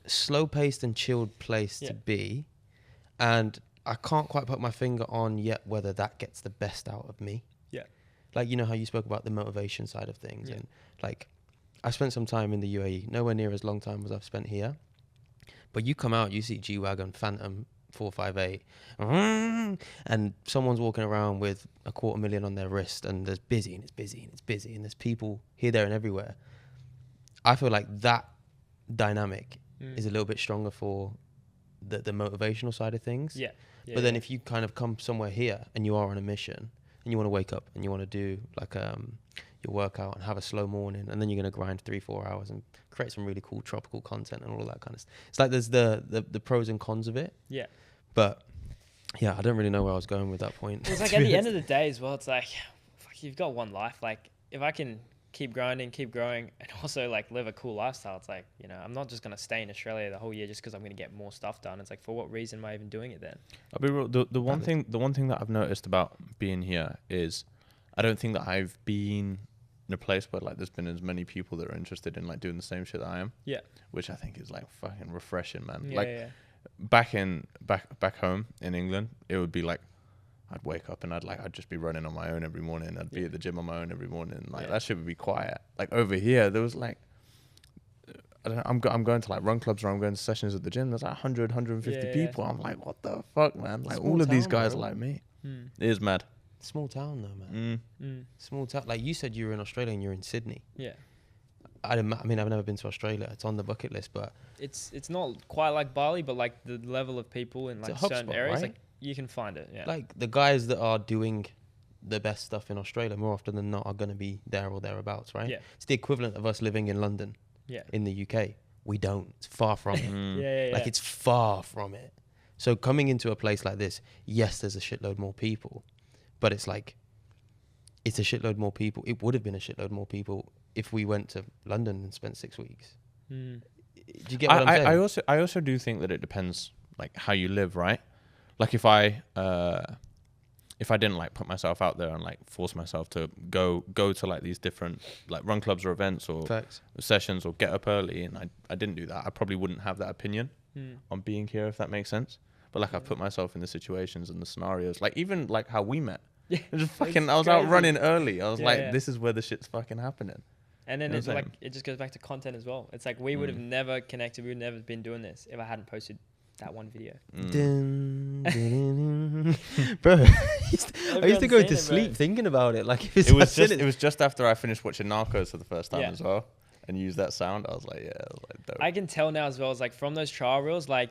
slow paced and chilled place to be. And I can't quite put my finger on yet whether that gets the best out of me. Yeah. Like, you know how you spoke about the motivation side of things. And like, I spent some time in the UAE, nowhere near as long time as I've spent here. But you come out, you see G-Wagon, Phantom, 458, and someone's walking around with $250,000 on their wrist, and there's busy and it's busy and it's busy, and there's people here, there, and everywhere. I feel like that dynamic is a little bit stronger for the motivational side of things. But then if you kind of come somewhere here and you are on a mission and you want to wake up and you want to do like your workout and have a slow morning, and then you're going to grind 3-4 hours and create some really cool tropical content and all of that kind of stuff. It's like there's the pros and cons of it. Yeah. But yeah, I don't really know where I was going with that point. It's like at the end of the day as well, it's like, fuck, you've got one life. Like if I can keep grinding, keep growing, and also like live a cool lifestyle. It's like, you know, I'm not just going to stay in Australia the whole year just because I'm going to get more stuff done. It's like, for what reason am I even doing it then? I'll be real. The one thing that I've noticed about being here is I don't think that I've been in a place where like there's been as many people that are interested in like doing the same shit that I am. Yeah. Which I think is like fucking refreshing, man. Yeah, like back home in England, it would be like I'd wake up and I'd just be running on my own every morning. I'd be at the gym on my own every morning. Like that shit would be quiet. Like over here, there was like, I don't know, I'm going to like run clubs or I'm going to sessions at the gym. There's like 100, 150 people. I'm like, what the fuck, man? Like all of these guys are like me. It is mad. Small town though, man. Small town. Like you said, you were in Australia and you're in Sydney. Yeah. I mean, I've never been to Australia. It's on the bucket list, but it's not quite like Bali, but like the level of people in like certain hotspot, areas, right? like you can find it. Yeah. like the guys that are doing the best stuff in Australia more often than not are going to be there or thereabouts, right? Yeah. It's the equivalent of us living in London. Yeah. In the UK, we don't. It's far from it. Yeah. Like it's far from it. So coming into a place like this, yes, there's a shitload more people, but it's like, it's a shitload more people. It would have been a shitload more people if we went to London and spent 6 weeks. Do you get what I'm saying? I also do think that it depends like how you live, right? Like if I didn't like put myself out there and like force myself to go to like these different like run clubs or events or sessions or get up early, and I didn't do that, I probably wouldn't have that opinion on being here, if that makes sense. But like I've put myself in the situations and the scenarios, like even like how we met. Yeah. Just fucking, I was out running early. I was like, this is where the shit's fucking happening. And then it's like, it just goes back to content as well. It's like we would have never connected. We would never been doing this if I hadn't posted that one video. Bro, I used to go to sleep thinking about it. Like it was just after I finished watching Narcos for the first time as well, and used that sound. I was like, dope. I can tell now as well. It's like from those trial reels, like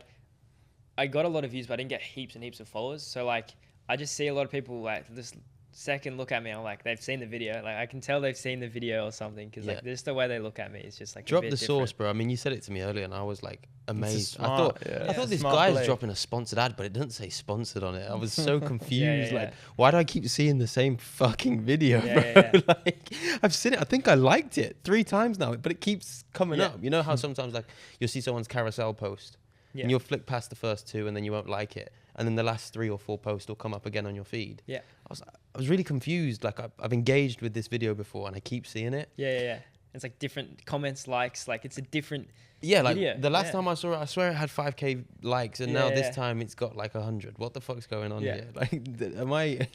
I got a lot of views, but I didn't get heaps and heaps of followers. So like I just see a lot of people like this second look at me. I'm like, they've seen the video. Like I can tell they've seen the video or something, because like just the way they look at me is just like drop a bit the different. sauce, bro. I mean, you said it to me earlier, and I was like amazed. I thought this smart guy's play. dropping a sponsored ad, but it doesn't say sponsored on it. I was so confused. Like, why do I keep seeing the same fucking video, bro? Like, I've seen it. I think I liked it 3 times now, but it keeps coming up. You know how sometimes like you'll see someone's carousel post, and you'll flick past the first 2, and then you won't like it, and then the last 3 or 4 posts will come up again on your feed. Yeah, I was really confused. Like I've engaged with this video before, and I keep seeing it. Yeah. It's like different comments, likes. Like it's a different. Yeah, like video. The last time I saw it, I swear it had 5k likes, and now this time it's got like 100. What the fuck's going on here? Like, am I?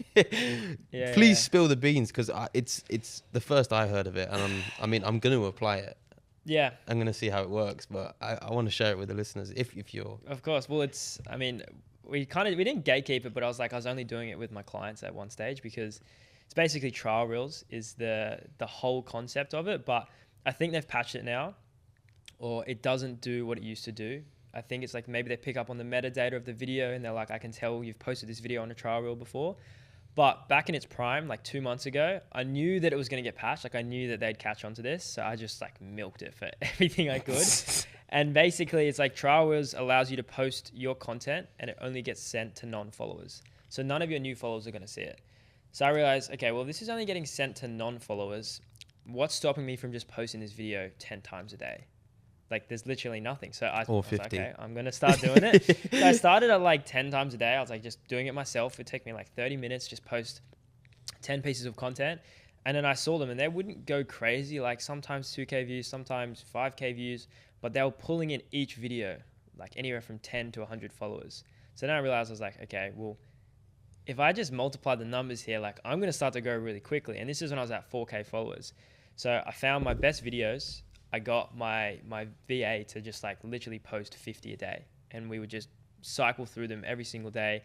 Please spill the beans, because it's the first I heard of it, and I'm going to apply it. Yeah, I'm going to see how it works, but I want to share it with the listeners if you're. Of course. Well, we didn't gatekeep it, but I was only doing it with my clients at one stage, because it's basically trial reels is the whole concept of it. But I think they've patched it now, or it doesn't do what it used to do. I think it's like maybe they pick up on the metadata of the video and they're like, I can tell you've posted this video on a trial reel before. But back in its prime, like 2 months ago, I knew that it was going to get patched. Like I knew that they'd catch on to this. So I just like milked it for everything I could. And basically it's like trial reels allows you to post your content, and it only gets sent to non-followers. So none of your new followers are going to see it. So I realized, okay, well, this is only getting sent to non-followers. What's stopping me from just posting this video 10 times a day? Like there's literally nothing. So I was like, okay, I'm going to start doing it. So I started at like 10 times a day. I was like just doing it myself. It'd take me like 30 minutes, just post 10 pieces of content. And then I saw them, and they wouldn't go crazy. Like sometimes 2K views, sometimes 5K views, but they were pulling in each video, like anywhere from 10 to 100 followers. So then I realized, I was like, okay, well, if I just multiply the numbers here, like I'm going to start to grow really quickly. And this is when I was at 4K followers. So I found my best videos. I got my VA to just like literally post 50 a day, and we would just cycle through them every single day.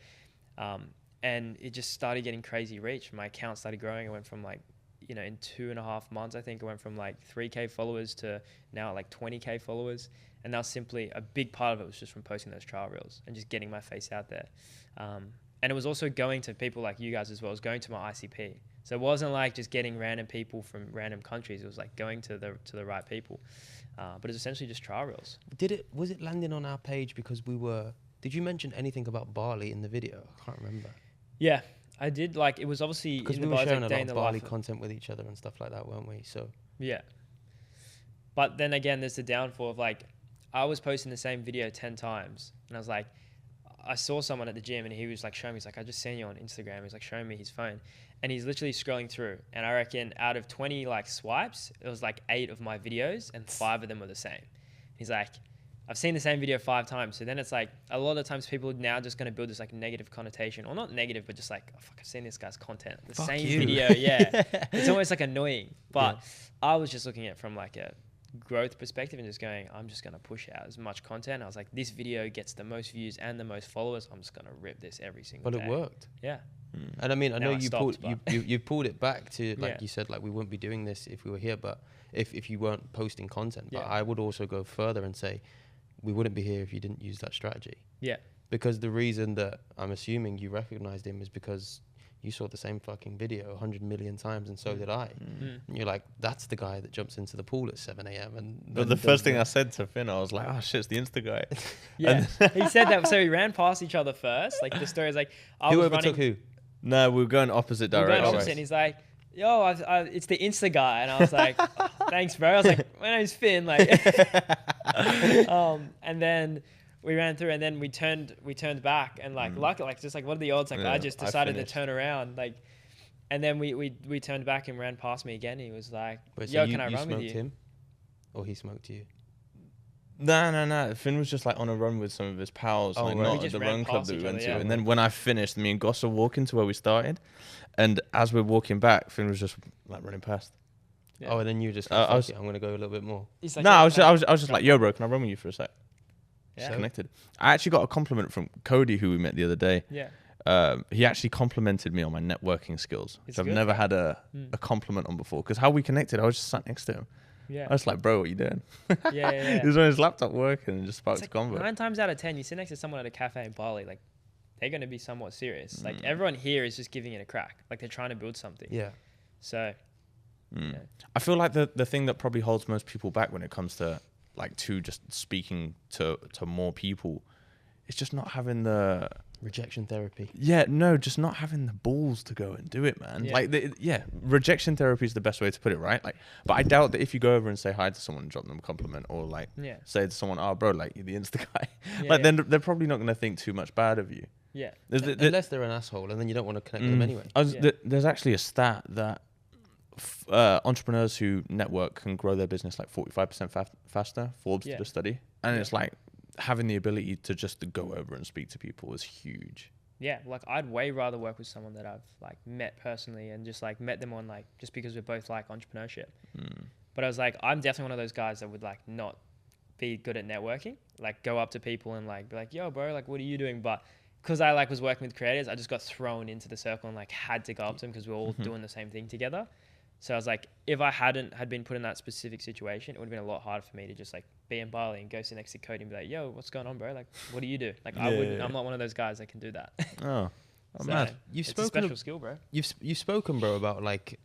And it just started getting crazy reach. My account started growing. It went from like, in 2.5 months, I think it went from like 3K followers to now like 20K followers. And that was simply a big part of it was just from posting those trial reels and just getting my face out there. And it was also going to people like you guys as well. It was going to my ICP. So it wasn't like just getting random people from random countries. It was like going to the right people. But it's essentially just trial reels. Was it landing on our page because did you mention anything about Bali in the video? I can't remember. Yeah, I did. Like it was obviously because we were sharing a lot of Bali content with each other and stuff like that, weren't we? So Yeah. But then again, there's the downfall of like, I was posting the same video 10 times and I was like, I saw someone at the gym and he was like showing me, he's like, I just seen you on Instagram. He's like showing me his phone and he's literally scrolling through. And I reckon out of 20 like swipes, it was like 8 of my videos and 5 of them were the same. He's like, I've seen the same video 5 times. So then it's like a lot of times people are now just going to build this like negative connotation, or not negative, but just like, oh, fuck, I've seen this guy's content. The Fuck same you. video. Yeah. It's almost like annoying. But I was just looking at it from like a growth perspective and just going, I'm just going to push out as much content. I was like, this video gets the most views and the most followers. I'm just going to rip this every single day. But it worked. Yeah. And I mean, I Now know it you stopped, you pulled it back to like Yeah. you said, like we wouldn't be doing this if we were here, but if you weren't posting content. But Yeah. I would also go further and say we wouldn't be here if you didn't use that strategy. Yeah. Because the reason that I'm assuming you recognized him is because you saw the same fucking video 100 million times, and so did I. And you're like, that's the guy that jumps into the pool at 7 a.m. And But the first thing I said to Finn, I was like, oh shit, it's the Insta guy. Yeah. He said that. So we ran past each other first. Like the story is like, I who was overtook running. who? No, we were going opposite We were going directions. opposite, and he's like, yo, it's the Insta guy. And I was like, thanks, bro. I was like, my name's Finn. Like, and then we ran through, and then we turned back, and like, luckily, like, just like, what are the odds? Like, Yeah, I just I decided to finished. turn around, like, and then we turned back and ran past me again. He was like, Wait, so yo, you can I run with smoked you? him, or he smoked you? No. Finn was just like on a run with some of his pals, Oh, like right. not We at just the ran run club past that we each went other, to. yeah. And then when I finished, me and Goss are walking to where we started, and as we're walking back, Finn was just like running past. Yeah. Oh, and then you just I like, fuck was- it, I'm gonna go a little bit more. He's like, No, "Yo, I was can just like, yo, bro, can I run with you for a sec? Yeah. Just connected. I actually got a compliment from Cody, who we met the other day. Yeah. He actually complimented me on my networking skills, which It's I've good. never had a compliment on before. Because how we connected, I was just sat next to him. Yeah. I was like, bro, what you doing? Yeah. He was on his laptop working and just sparked It's a like convo. 9 times out of 10, you sit next to someone at a cafe in Bali, like, they're going to be somewhat serious. Like, everyone here is just giving it a crack. Like, they're trying to build something. Yeah. So, yeah. I feel like the thing that probably holds most people back when it comes to like to just speaking to more people, it's just not having the Rejection therapy. just not having the balls to go and do it, man. Yeah. Like rejection therapy is the best way to put it, right? Like, but I doubt that if you go over and say hi to someone and drop them a compliment, or like Yeah. say to someone, oh bro, like you're the Insta guy, Yeah, like yeah. then they're probably not gonna think too much bad of you. Yeah. Unless they're an asshole, and then you don't want to connect with them anyway. Yeah. There's actually a stat that entrepreneurs who network can grow their business like 45% faster. Forbes did a study, and it's like having the ability to just to go over and speak to people is huge. Yeah, like I'd way rather work with someone that I've like met personally and just like met them on like just because we're both like entrepreneurship. But I was like, I'm definitely one of those guys that would like not be good at networking, like go up to people and like be like, yo, bro, like what are you doing? But because I like was working with creators, I just got thrown into the circle and like had to go up to them because we're all doing the same thing together. So I was like, if I had been put in that specific situation, it would have been a lot harder for me to just like be in Bali and go sit next to Cody and be like, yo, what's going on, bro? Like, what do you do? Like, I'm not one of those guys that can do that. Oh, So, mad. You've it's a spoken special skill, bro. You've spoken, bro, about like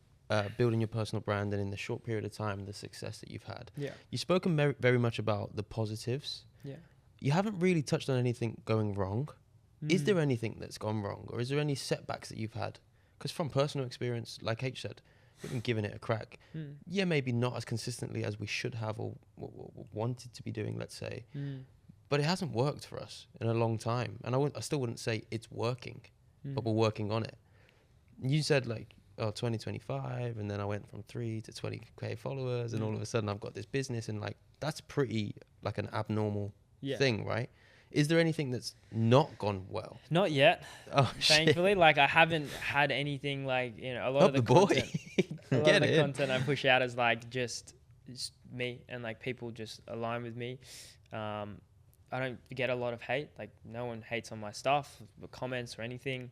building your personal brand, and in the short period of time, the success that you've had. Yeah. You've spoken very much about the positives. Yeah. You haven't really touched on anything going wrong. Is there anything that's gone wrong, or is there any setbacks that you've had? Because from personal experience, like H said, we've been giving it a crack. Yeah, maybe not as consistently as we should have or wanted to be doing, let's say. But it hasn't worked for us in a long time. And I still wouldn't say it's working, but we're working on it. You said like, 2025, and then I went from 3 to 20k followers, and all of a sudden I've got this business, and like that's pretty like an abnormal thing, right? Is there anything that's not gone well? Not yet. Oh, Thankfully, like I haven't had anything like, you know, a lot Up of the the boy. content, a lot Get of the in. content I push out is like just me, and like people just align with me. I don't get a lot of hate. Like no one hates on my stuff, comments or anything.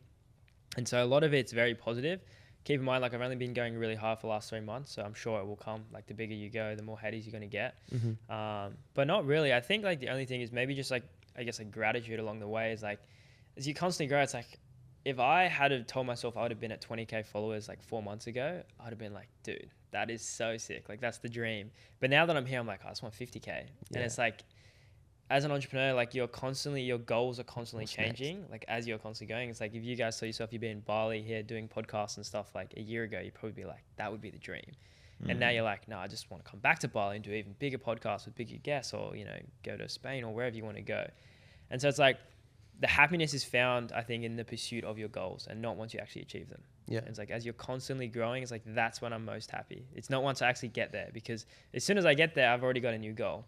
And so a lot of it's very positive. Keep in mind, like I've only been going really hard for the last 3 months, so I'm sure it will come. Like the bigger you go, the more haters you're going to get. But not really. I think like the only thing is maybe just like, I guess like gratitude along the way is like, as you constantly grow, it's like, if I had have told myself I would have been at 20k followers like 4 months ago, I'd have been like, dude, that is so sick. Like that's the dream. But now that I'm here, I'm like, I just want 50k. And it's like, as an entrepreneur, like your goals are constantly changing. Like as you're constantly going, it's like if you guys saw yourself, you'd be in Bali here doing podcasts and stuff like a year ago, you'd probably be like, that would be the dream. And now you're like, no, I just want to come back to Bali and do even bigger podcasts with bigger guests, or, you know, go to Spain or wherever you want to go. And so it's like the happiness is found, I think, in the pursuit of your goals and not once you actually achieve them. Yeah. And it's like, as you're constantly growing, it's like, that's when I'm most happy. It's not once I actually get there, because as soon as I get there, I've already got a new goal.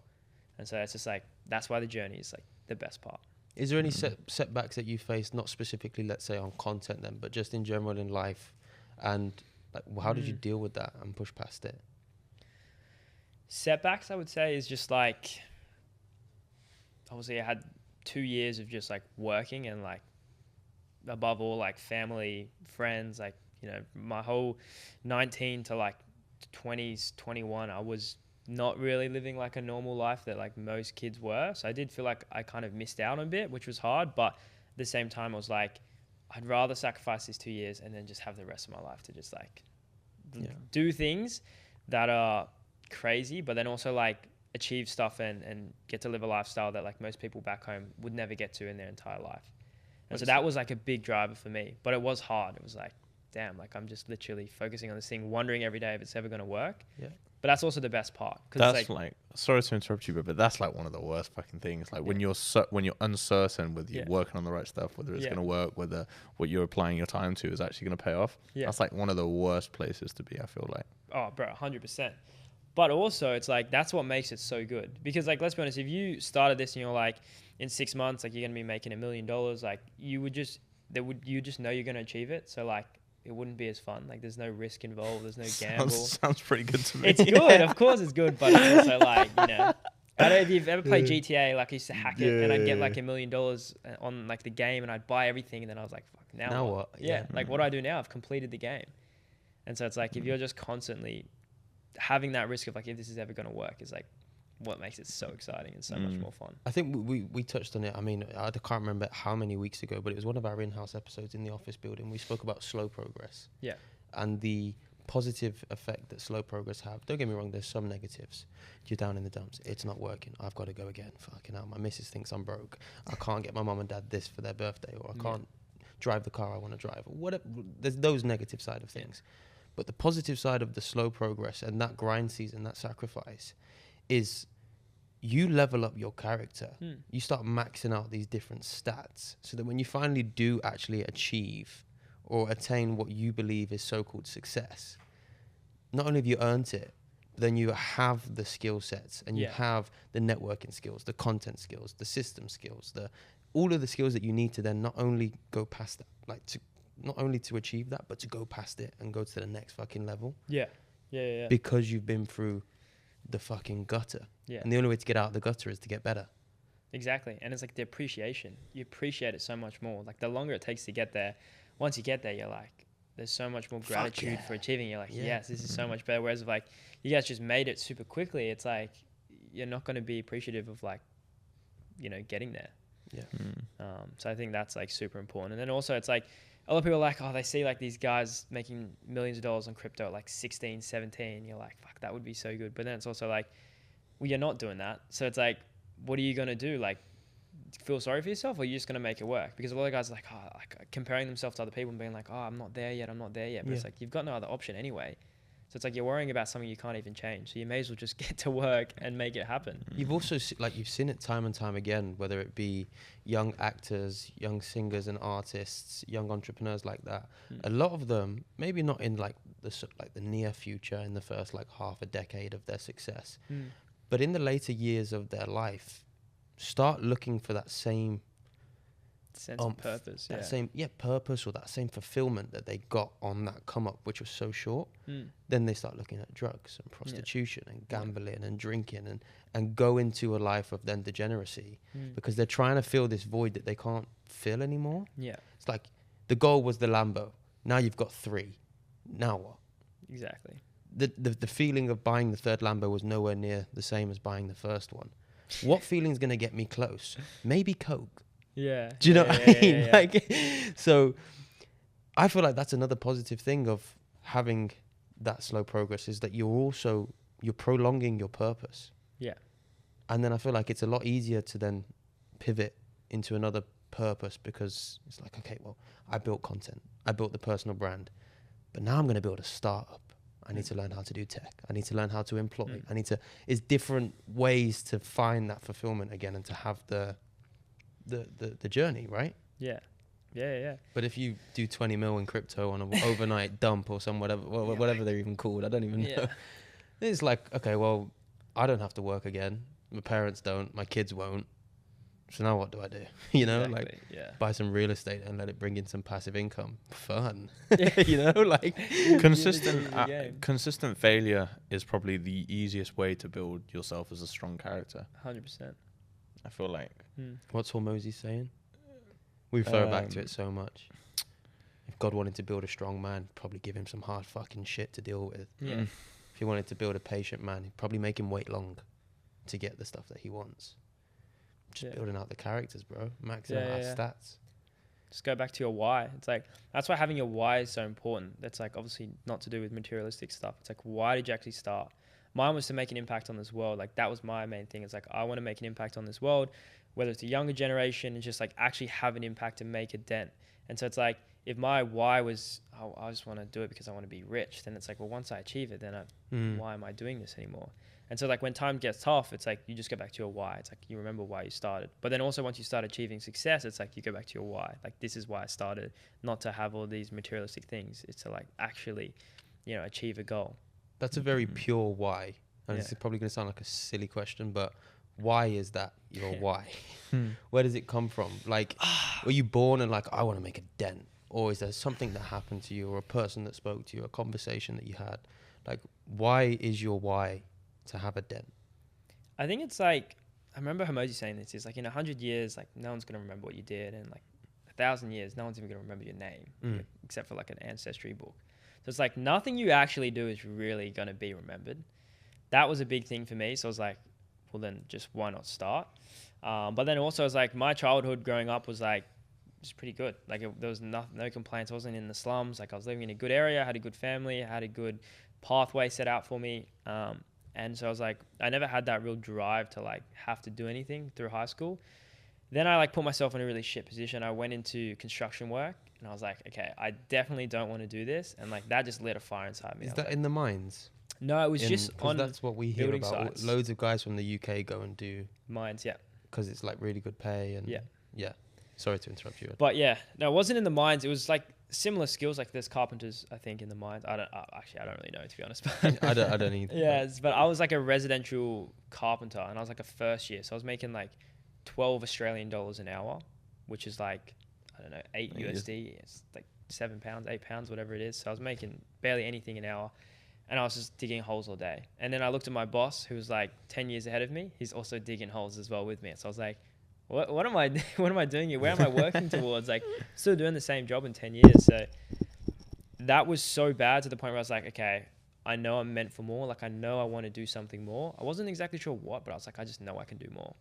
And so it's just like, that's why the journey is like the best part. Is there any setbacks that you faced, not specifically, let's say, on content then, but just in general in life? And like, how did you deal with that and push past it? Setbacks, I would say, is just like, obviously I had 2 years of just like working, and like above all, like family, friends, like, you know, my whole 19 to like 20s, 21, I was not really living like a normal life that like most kids were. So I did feel like I kind of missed out on a bit, which was hard. But at the same time, I was like, I'd rather sacrifice these 2 years and then just have the rest of my life to just like do things that are crazy, but then also like achieve stuff and get to live a lifestyle that like most people back home would never get to in their entire life. And so that was like a big driver for me, but it was hard. It was like, damn, like I'm just literally focusing on this thing, wondering every day if it's ever going to work. Yeah. But that's also the best part. That's like, sorry to interrupt you, but that's like one of the worst fucking things. Like when you're uncertain whether you're working on the right stuff, whether it's going to work, whether what you're applying your time to is actually going to pay off. Yeah. That's like one of the worst places to be, I feel like. Oh, bro, 100%. But also it's like, that's what makes it so good. Because like, let's be honest, if you started this and you're like, in 6 months, like you're going to be making $1 million, like you just know you're going to achieve it. So like, it wouldn't be as fun. Like there's no risk involved. There's no gamble. Sounds pretty good to me. It's good. Of course it's good. But it's also like, you know, I don't know if you've ever played GTA, like I used to hack it and I'd get like $1 million on like the game and I'd buy everything. And then I was like, fuck, now what? Yeah. Like what do I do now? I've completed the game. And so it's like, if you're just constantly having that risk of like, if this is ever going to work, is like what makes it so exciting and so much more fun. I think we touched on it. I mean, I can't remember how many weeks ago, but it was one of our in-house episodes in the office building. We spoke about slow progress. Yeah. And the positive effect that slow progress have. Don't get me wrong, there's some negatives. You're down in the dumps. It's not working. I've got to go again. Fucking hell. My missus thinks I'm broke. I can't get my mum and dad this for their birthday, or I can't drive the car I want to drive, or whatever. There's those negative side of things. But the positive side of the slow progress and that grind season, that sacrifice, is you level up your character. You start maxing out these different stats so that when you finally do actually achieve or attain what you believe is so-called success, not only have you earned it, but then you have the skill sets and you have the networking skills, the content skills, the system skills, all of the skills that you need to then not only go past that, like not only to achieve that, but to go past it and go to the next fucking level. Yeah. Because you've been through the fucking gutter. Yeah. And the only way to get out of the gutter is to get better. Exactly. And it's like the appreciation. You appreciate it so much more. Like the longer it takes to get there, once you get there, you're like, there's so much more gratitude for achieving. You're like, yes, this is so much better. Whereas if like you guys just made it super quickly, it's like you're not going to be appreciative of like, you know, getting there. Yeah. So I think that's like super important. And then also it's like, a lot of people are like, oh, they see like these guys making millions of dollars on crypto at like 16, 17. You're like, fuck, that would be so good. But then it's also like, well, you're not doing that. So it's like, what are you going to do? Like, feel sorry for yourself, or are you just going to make it work? Because a lot of guys are like, oh, like comparing themselves to other people and being like, oh, I'm not there yet. But it's like, you've got no other option anyway. So it's like you're worrying about something you can't even change. So you may as well just get to work and make it happen. You've also, you've seen it time and time again, whether it be young actors, young singers and artists, young entrepreneurs like that. A lot of them, maybe not in like the near future, in the first like half a decade of their success, but in the later years of their life, start looking for that same sense of purpose, same purpose, or that same fulfillment that they got on that come up, which was so short. Then they start looking at drugs and prostitution and gambling and drinking and go into a life of then degeneracy because they're trying to fill this void that they can't fill anymore. It's like the goal was the Lambo, now you've got 3, now what? Exactly. The feeling of buying the third Lambo was nowhere near the same as buying the first one. What feeling's going to get me close? Maybe Coke. Yeah. Do you know what I mean? Like, so I feel like that's another positive thing of having that slow progress, is that you're prolonging your purpose. Yeah. And then I feel like it's a lot easier to then pivot into another purpose, because it's like, okay, well, I built content, I built the personal brand, but now I'm going to build a startup. I need to learn how to do tech. I need to learn how to employ. It's different ways to find that fulfillment again and to have the journey, right? Yeah. But if you do 20 mil in crypto on an overnight dump or some whatever they're even called, I don't even know. It's like, okay, well, I don't have to work again. My parents don't. My kids won't. So now what do I do? You know, Exactly, buy some real estate and let it bring in some passive income. Fun. You know, like consistent failure is probably the easiest way to build yourself as a strong character. 100%. I feel like. What's Hormozy saying? We refer back to it so much. If God wanted to build a strong man, probably give him some hard fucking shit to deal with. Yeah. If he wanted to build a patient man, he'd probably make him wait long to get the stuff that he wants. Just building out the characters, bro. Maxing out our stats. Just go back to your why. It's like, that's why having your why is so important. That's like obviously not to do with materialistic stuff. It's like, why did you actually start? Mine was to make an impact on this world. Like, that was my main thing. It's like, I want to make an impact on this world, whether it's a younger generation, and just like actually have an impact and make a dent. And so it's like, if my why was, oh, I just want to do it because I want to be rich, then it's like, well, once I achieve it, then why am I doing this anymore? And so like when time gets tough, it's like you just go back to your why. It's like you remember why you started. But then also once you start achieving success, it's like you go back to your why. Like, this is why I started, not to have all these materialistic things. It's to like actually, you know, achieve a goal. That's a very pure why. And it's probably going to sound like a silly question, but why is that your why? Where does it come from? Like, were you born and like, I want to make a dent? Or is there something that happened to you, or a person that spoke to you, a conversation that you had? Like, why is your why to have a dent? I think it's like, I remember Hormozy saying this, is like in 100 years, like no one's going to remember what you did. And like 1,000 years, no one's even going to remember your name, except for like an ancestry book. So it's like nothing you actually do is really going to be remembered. That was a big thing for me. So I was like, well then just why not start? But then also it was like my childhood growing up was like, it was pretty good. Like there was no complaints. I wasn't in the slums. Like I was living in a good area, I had a good family, I had a good pathway set out for me. And so I was like, I never had that real drive to like have to do anything through high school. Then I like put myself in a really shit position. I went into construction work and I was like, okay, I definitely don't want to do this. And like that just lit a fire inside me. Is that in the mines? No, it was just on that's what we hear about. sites. Loads of guys from the UK go and do mines, yeah. Because it's like really good pay and yeah. Sorry to interrupt you. But yeah, no, it wasn't in the mines. It was like similar skills. Like there's carpenters, I think, in the mines. I don't really know, to be honest. But I don't either. Yeah, but I was like a residential carpenter, and I was like a first year, so I was making like 12 Australian dollars an hour, which is like, I don't know, 8 USD. It's like 7 pounds, 8 pounds, whatever it is. So I was making barely anything an hour, and I was just digging holes all day. And then I looked at my boss, who was like 10 years ahead of me. He's also digging holes as well with me. So I was like, what am I doing here? Where am I working towards? Like, still doing the same job in 10 years. So that was so bad to the point where I was like, okay, I know I'm meant for more. Like, I know I want to do something more. I wasn't exactly sure what, but I was like, I just know I can do more.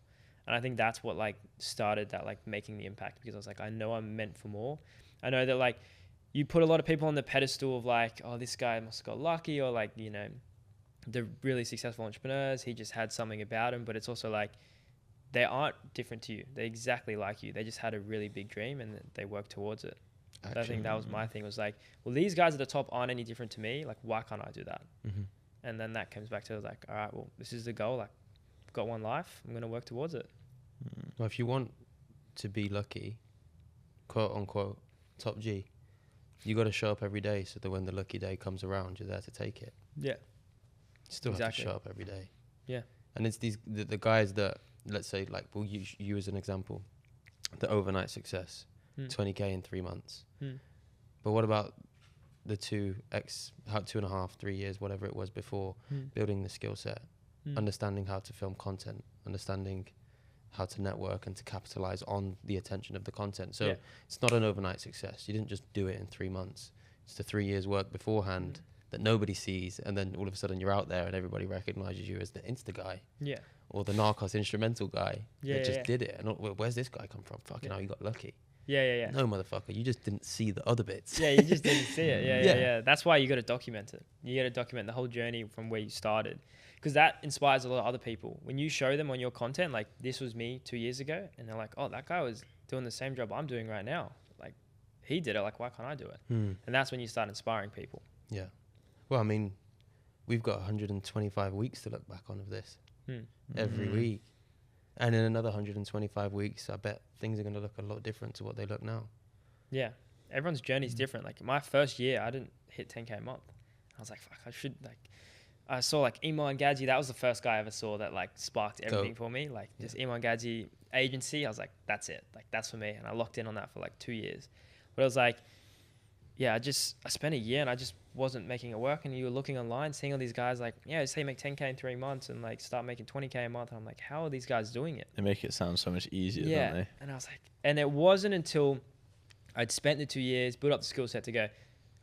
And I think that's what like started that like making the impact, because I was like, I know I'm meant for more. I know that like you put a lot of people on the pedestal of like, oh, this guy must have got lucky, or like, you know, the really successful entrepreneurs, he just had something about him. But it's also like, they aren't different to you. They're exactly like you. They just had a really big dream and they worked towards it. So I think that was my thing, was like, well, these guys at the top aren't any different to me. Like, why can't I do that? And then that comes back to like, all right, well, this is the goal. Like, I've got one life. I'm going to work towards it. Well, if you want to be lucky, quote unquote, top G, you got to show up every day so that when the lucky day comes around, you're there to take it. Yeah. You still have to show up every day. Yeah. And it's these the guys that, let's say, like, we'll use you as an example, the overnight success, 20K in 3 months. But what about the 2.5, 3 years, whatever it was before, building the skill set, understanding how to film content, understanding how to network and to capitalize on the attention of the content. So it's not an overnight success. You didn't just do it in 3 months. It's the 3 years work beforehand that nobody sees, and then all of a sudden you're out there and everybody recognizes you as the Insta guy. Yeah. Or the Narcos instrumental guy that just did it. And where's this guy come from? Fucking hell, you got lucky. Yeah. No, motherfucker, you just didn't see the other bits. Yeah, you just didn't see it. Yeah. That's why you got to document it. You got to document the whole journey from where you started, because that inspires a lot of other people. When you show them on your content, like, this was me 2 years ago, and they're like, oh, that guy was doing the same job I'm doing right now. Like, he did it. Like, why can't I do it? And that's when you start inspiring people. Yeah. Well, I mean, we've got 125 weeks to look back on of this every Mm. week. And in another 125 weeks, I bet things are going to look a lot different to what they look now. Yeah. Everyone's journey is different. Like my first year, I didn't hit 10K a month. I was like, fuck, I should like. I saw like Emo and Gadji. That was the first guy I ever saw that like sparked everything for me. Like this Emo and Gadji agency. I was like, that's it. Like that's for me. And I locked in on that for like 2 years. But it was like, yeah, I spent a year and I just wasn't making it work. And you were looking online, seeing all these guys like, yeah, say make 10K in 3 months and like start making 20K a month. And I'm like, how are these guys doing it? They make it sound so much easier, don't they? And I was like, and it wasn't until I'd spent the 2 years, built up the skill set to go,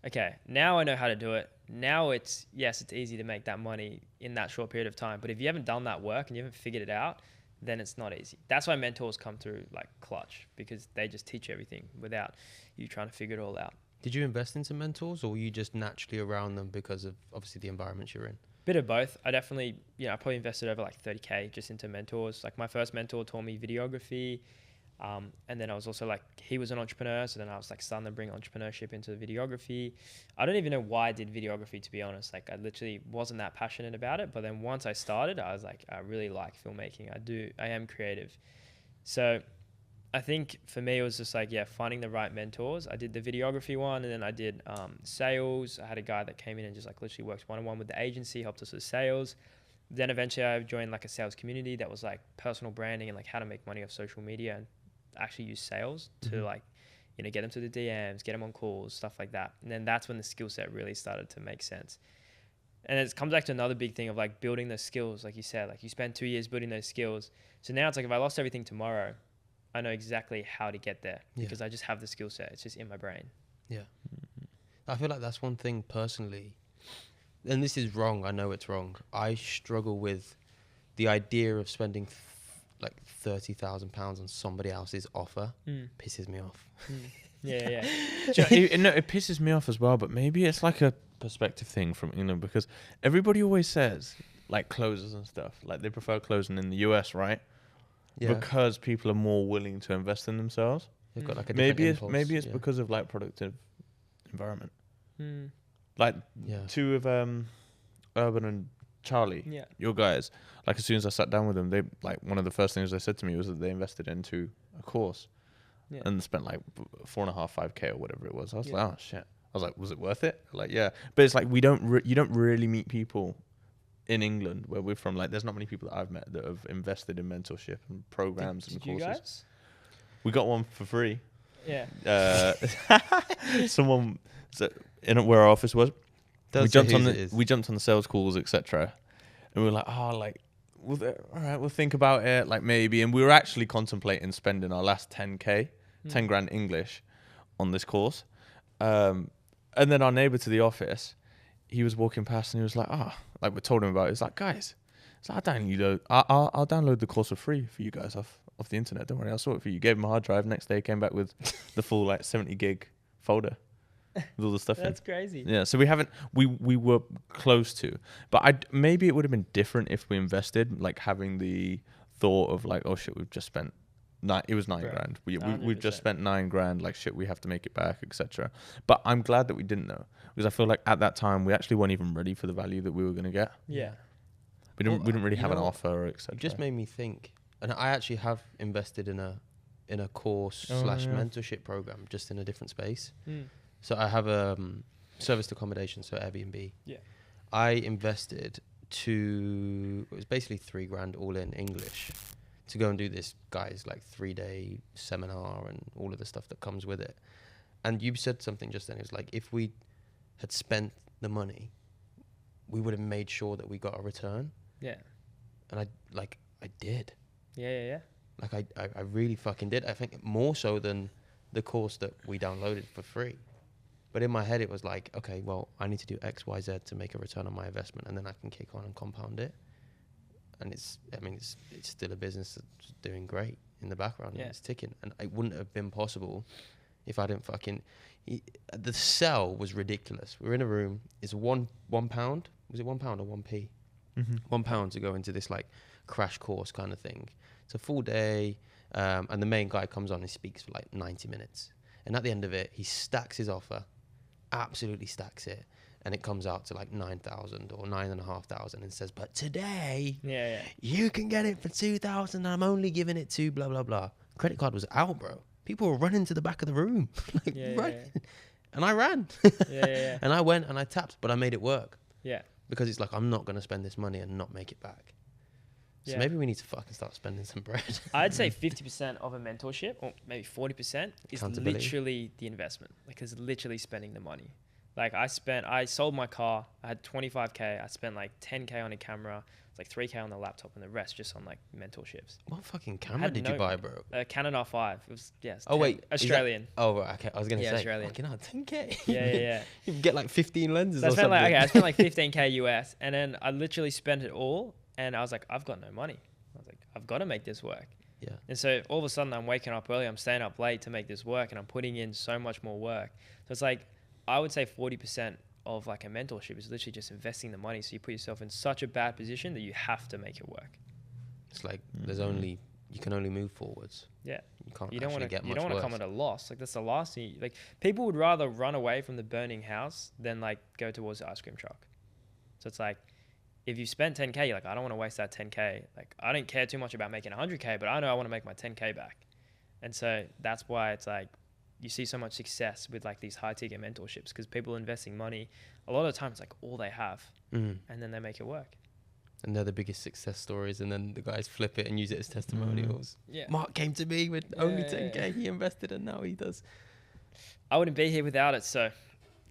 okay, now I know how to do it. Now it's easy to make that money in that short period of time. But if you haven't done that work and you haven't figured it out, then it's not easy. That's why mentors come through like clutch, because they just teach everything without you trying to figure it all out. Did you invest into mentors, or were you just naturally around them because of obviously the environment you're in? Bit of both. I definitely, I probably invested over like 30K just into mentors. Like my first mentor taught me videography. And then I was also like, he was an entrepreneur. So then I was like starting to bring entrepreneurship into videography. I don't even know why I did videography, to be honest. Like I literally wasn't that passionate about it. But then once I started, I was like, I really like filmmaking. I am creative. So I think for me, it was just like, finding the right mentors. I did the videography one, and then I did sales. I had a guy that came in and just like literally worked one-on-one with the agency, helped us with sales. Then eventually I joined like a sales community that was like personal branding and like how to make money off social media and actually use sales to like, get them to the DMs, get them on calls, stuff like that. And then that's when the skill set really started to make sense. And it comes back to another big thing of like building those skills. Like you said, like you spend 2 years building those skills. So now it's like, if I lost everything tomorrow, I know exactly how to get there because I just have the skill set. It's just in my brain. Yeah. I feel like that's one thing personally, and this is wrong. I know it's wrong. I struggle with the idea of spending like £30,000 on somebody else's offer. Pisses me off. Yeah. It pisses me off as well, but maybe it's like a perspective thing from England, because everybody always says like closers and stuff, like they prefer closing in the US, right? Yeah. Because people are more willing to invest in themselves. They've got like a Maybe different it's impulse, because of like productive environment. Mm. Like Yeah. two of Urban and Charlie, your guys, like as soon as I sat down with them, they like one of the first things they said to me was that they invested into a course and spent like 4.5-5K or whatever it was. I was like, oh shit. I was like, was it worth it? Like, yeah. But it's like you don't really meet people in England where we're from. Like, there's not many people that I've met that have invested in mentorship and programs and courses. You guys? We got one for free. Yeah. Someone where our office was. We jumped on the sales calls, etc. And we were like, all right, we'll think about it, like maybe. And we were actually contemplating spending our last 10K, 10 grand English on this course. And then our neighbor to the office, he was walking past and he was like, like we told him about it. He's like, guys, I'll download the course for free for you guys off the internet. Don't worry, I'll sort it for you. Gave him a hard drive. Next day, came back with the full like 70 gig folder with all the stuff in. That's crazy. Yeah, so we were close to, but maybe it would have been different if we invested, like having the thought of like, oh shit, we've just spent it was 9 grand. We've just spent 9 grand. Like shit, we have to make it back, etc. But I'm glad that we didn't know, because I feel like at that time we actually weren't even ready for the value that we were going to get. Yeah. We didn't really have an offer, etc. It just made me think, and I actually have invested in a course / mentorship program, just in a different space. So I have a serviced accommodation, so Airbnb. Yeah. I invested it was basically 3 grand all in English to go and do this guy's like 3-day seminar and all of the stuff that comes with it. And you said something just then. It was like, if we had spent the money, we would have made sure that we got a return. Yeah. And I did. Yeah. Like I really fucking did. I think more so than the course that we downloaded for free. But in my head, it was like, okay, well, I need to do X, Y, Z to make a return on my investment, and then I can kick on and compound it. And it's still a business that's doing great in the background. And it's ticking. And it wouldn't have been possible if I didn't the sell was ridiculous. We were in a room. It's £1. Was it £1 or 1p? Mm-hmm. £1 to go into this like crash course kind of thing. It's a full day. And the main guy comes on and speaks for like 90 minutes. And at the end of it, he stacks his offer. Absolutely stacks it, and it comes out to like 9,000 or 9,500 and says, but today Yeah. you can get it for 2,000. I'm only giving it to blah, blah, blah. Credit card was out, bro. People were running to the back of the room. Like, Yeah. And I ran. Yeah. And I went and I tapped, but I made it work. Yeah. Because it's like, I'm not going to spend this money and not make it back. So Yeah. maybe we need to fucking start spending some bread. I'd say 50% of a mentorship, or maybe 40%, is Accountability. literally the investment. Like, it's literally spending the money. Like, I sold my car. I had 25K. I spent like 10K on a camera. It's like 3K on the laptop, and the rest just on like mentorships. What fucking camera did you buy, bro? Canon R5. It was, yes. Oh, wait. Australian. Oh, right, okay. I was going to say, Australian. fucking hell, 10K. Yeah. You can get like 15 lenses So or something. I spent like 15K US, and then I literally spent it all, and I was like, I've got no money. I was like, I've got to make this work. Yeah. And so all of a sudden I'm waking up early, I'm staying up late to make this work, and I'm putting in so much more work. So it's like, I would say 40% of like a mentorship is literally just investing the money. So you put yourself in such a bad position that you have to make it work. It's like you can only move forwards. Yeah. You don't want to get much worse. You don't want to come at a loss. Like, that's the last thing. Like, people would rather run away from the burning house than like go towards the ice cream truck. So it's like, if you spend 10K, you're like, I don't want to waste that 10K. Like, I don't care too much about making 100K, but I know I want to make my 10K back. And so that's why it's like, you see so much success with like these high ticket mentorships, because people investing money, a lot of the time it's like all they have, and then they make it work. And they're the biggest success stories, and then the guys flip it and use it as testimonials. Yeah. Mark came to me with only 10K, he invested, and now he does. I wouldn't be here without it. So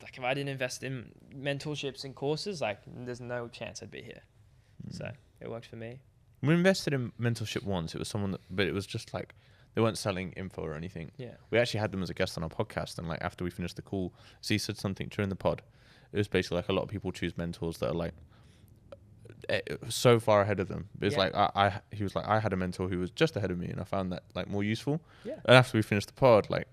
like, if I didn't invest in mentorships and courses, like, there's no chance I'd be here. So it worked for me. We invested in mentorship once. It was someone but it was just like, they weren't selling info or anything. Yeah. We actually had them as a guest on our podcast, and like after we finished the call, Z said something during the pod. It was basically like, a lot of people choose mentors that are like so far ahead of them. But it's like, he was like, I had a mentor who was just ahead of me, and I found that like more useful. Yeah. And after we finished the pod, like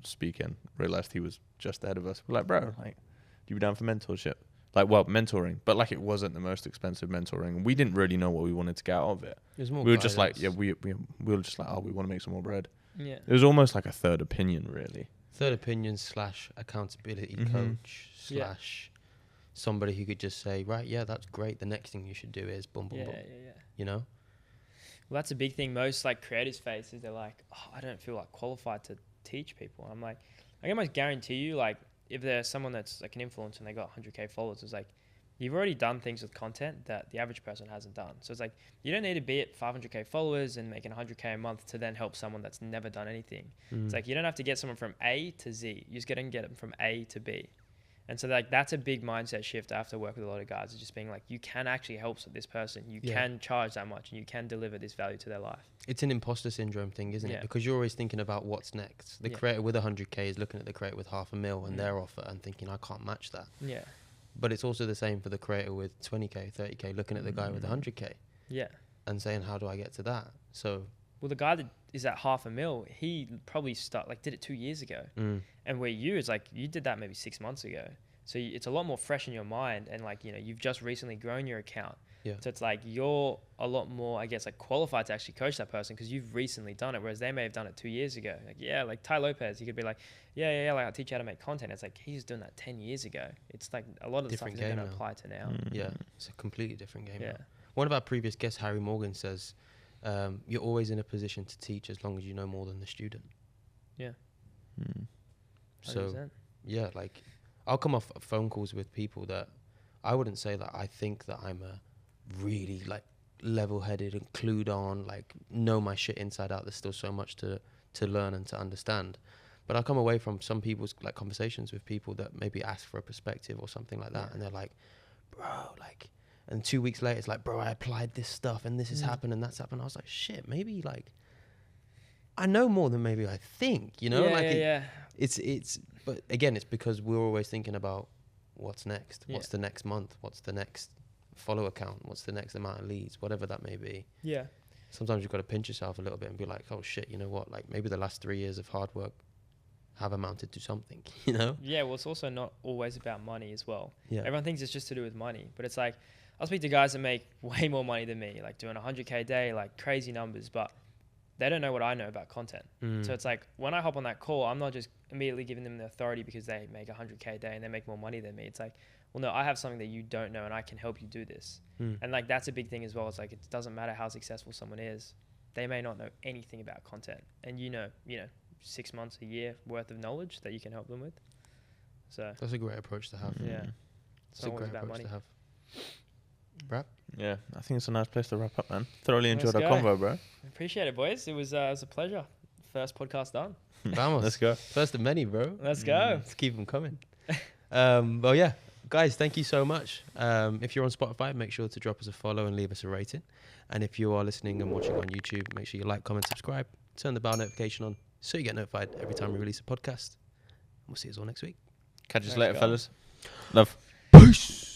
speaking, realized he was just ahead of us. We're like, bro, like, do you be down for mentorship? Like, well, mentoring, but like, it wasn't the most expensive mentoring. We didn't really know what we wanted to get out of it. There's more. We were just like, we were just like, oh, we want to make some more bread. Yeah. It was almost like a third opinion, really. Third opinion / accountability coach / somebody who could just say, right, yeah, that's great. The next thing you should do is boom, boom, boom. Yeah. You know? Well, that's a big thing most like creatives face, is they're like, oh, I don't feel like qualified to teach people. And I'm like, I can almost guarantee you, like, if there's someone that's like an influencer and they got 100K followers, it's like, you've already done things with content that the average person hasn't done. So it's like, you don't need to be at 500K followers and making 100K a month to then help someone that's never done anything. It's like, you don't have to get someone from A to Z. You just got to get them from A to B. And so like, that's a big mindset shift I have to work with a lot of guys, is just being like, you can actually help this person. You can charge that much, and you can deliver this value to their life. It's an imposter syndrome thing, isn't it? Because you're always thinking about what's next. The creator with 100K is looking at the creator with $500,000 and their offer and thinking, I can't match that. Yeah. But it's also the same for the creator with 20K, 30K, looking at the guy with 100K. Yeah. And saying, how do I get to that? So, well, the guy that is at $500,000, he probably did it 2 years ago. And where you, it's like, you did that maybe 6 months ago. So it's a lot more fresh in your mind, and like, you know, you've just recently grown your account. Yeah. So it's like, you're a lot more, I guess, like qualified to actually coach that person, because you've recently done it, whereas they may have done it 2 years ago. Like, yeah, like Ty Lopez, he could be like, yeah, like, I'll teach you how to make content. It's like, he's doing that 10 years ago. It's like a lot of the stuff is going to apply to now. Yeah, it's a completely different game. Yeah. Now. One of our previous guests, Harry Morgan, says, you're always in a position to teach as long as you know more than the student. Yeah. So, 100%. yeah, like, I'll come off phone calls with people that I wouldn't say that I think that I'm a really like level-headed and clued on, like know my shit inside out. There's still so much to learn and to understand. But I come away from some people's like conversations with people that maybe ask for a perspective or something like that, and they're like, bro, like, and 2 weeks later it's like, bro, I applied this stuff and this has happened and that's happened. I was like, shit, maybe like I know more than maybe I think, you know? It's but again, it's because we're always thinking about what's next, what's the next month, what's the next follow account, what's the next amount of leads, whatever that may be. Yeah. Sometimes you've got to pinch yourself a little bit and be like, oh shit, you know what? Like maybe the last 3 years of hard work have amounted to something, you know? Yeah, well, it's also not always about money as well. Yeah. Everyone thinks it's just to do with money, but it's like, I'll speak to guys that make way more money than me, like doing 100K a day, like crazy numbers, but they don't know what I know about content. So it's like when I hop on that call, I'm not just immediately giving them the authority because they make 100K a day and they make more money than me. It's like, well, no, I have something that you don't know and I can help you do this. And like, that's a big thing as well. It's like, it doesn't matter how successful someone is. They may not know anything about content, and you know, 6 months, a year worth of knowledge that you can help them with. So that's a great approach to have. Yeah. It's a great approach to have. Brad? Yeah, I think it's a nice place to wrap up, man. Thoroughly enjoyed our go. convo, bro. Appreciate it, boys. It was a pleasure. First podcast done. Vamos. Let's go. First of many, bro. Let's go. Let's keep them coming. Well, yeah. Guys, thank you so much. If you're on Spotify, make sure to drop us a follow and leave us a rating. And if you are listening and watching on YouTube, make sure you like, comment, subscribe. Turn the bell notification on so you get notified every time we release a podcast. We'll see you all next week. Catch us Thanks, later, guys. fellas. Love. Peace.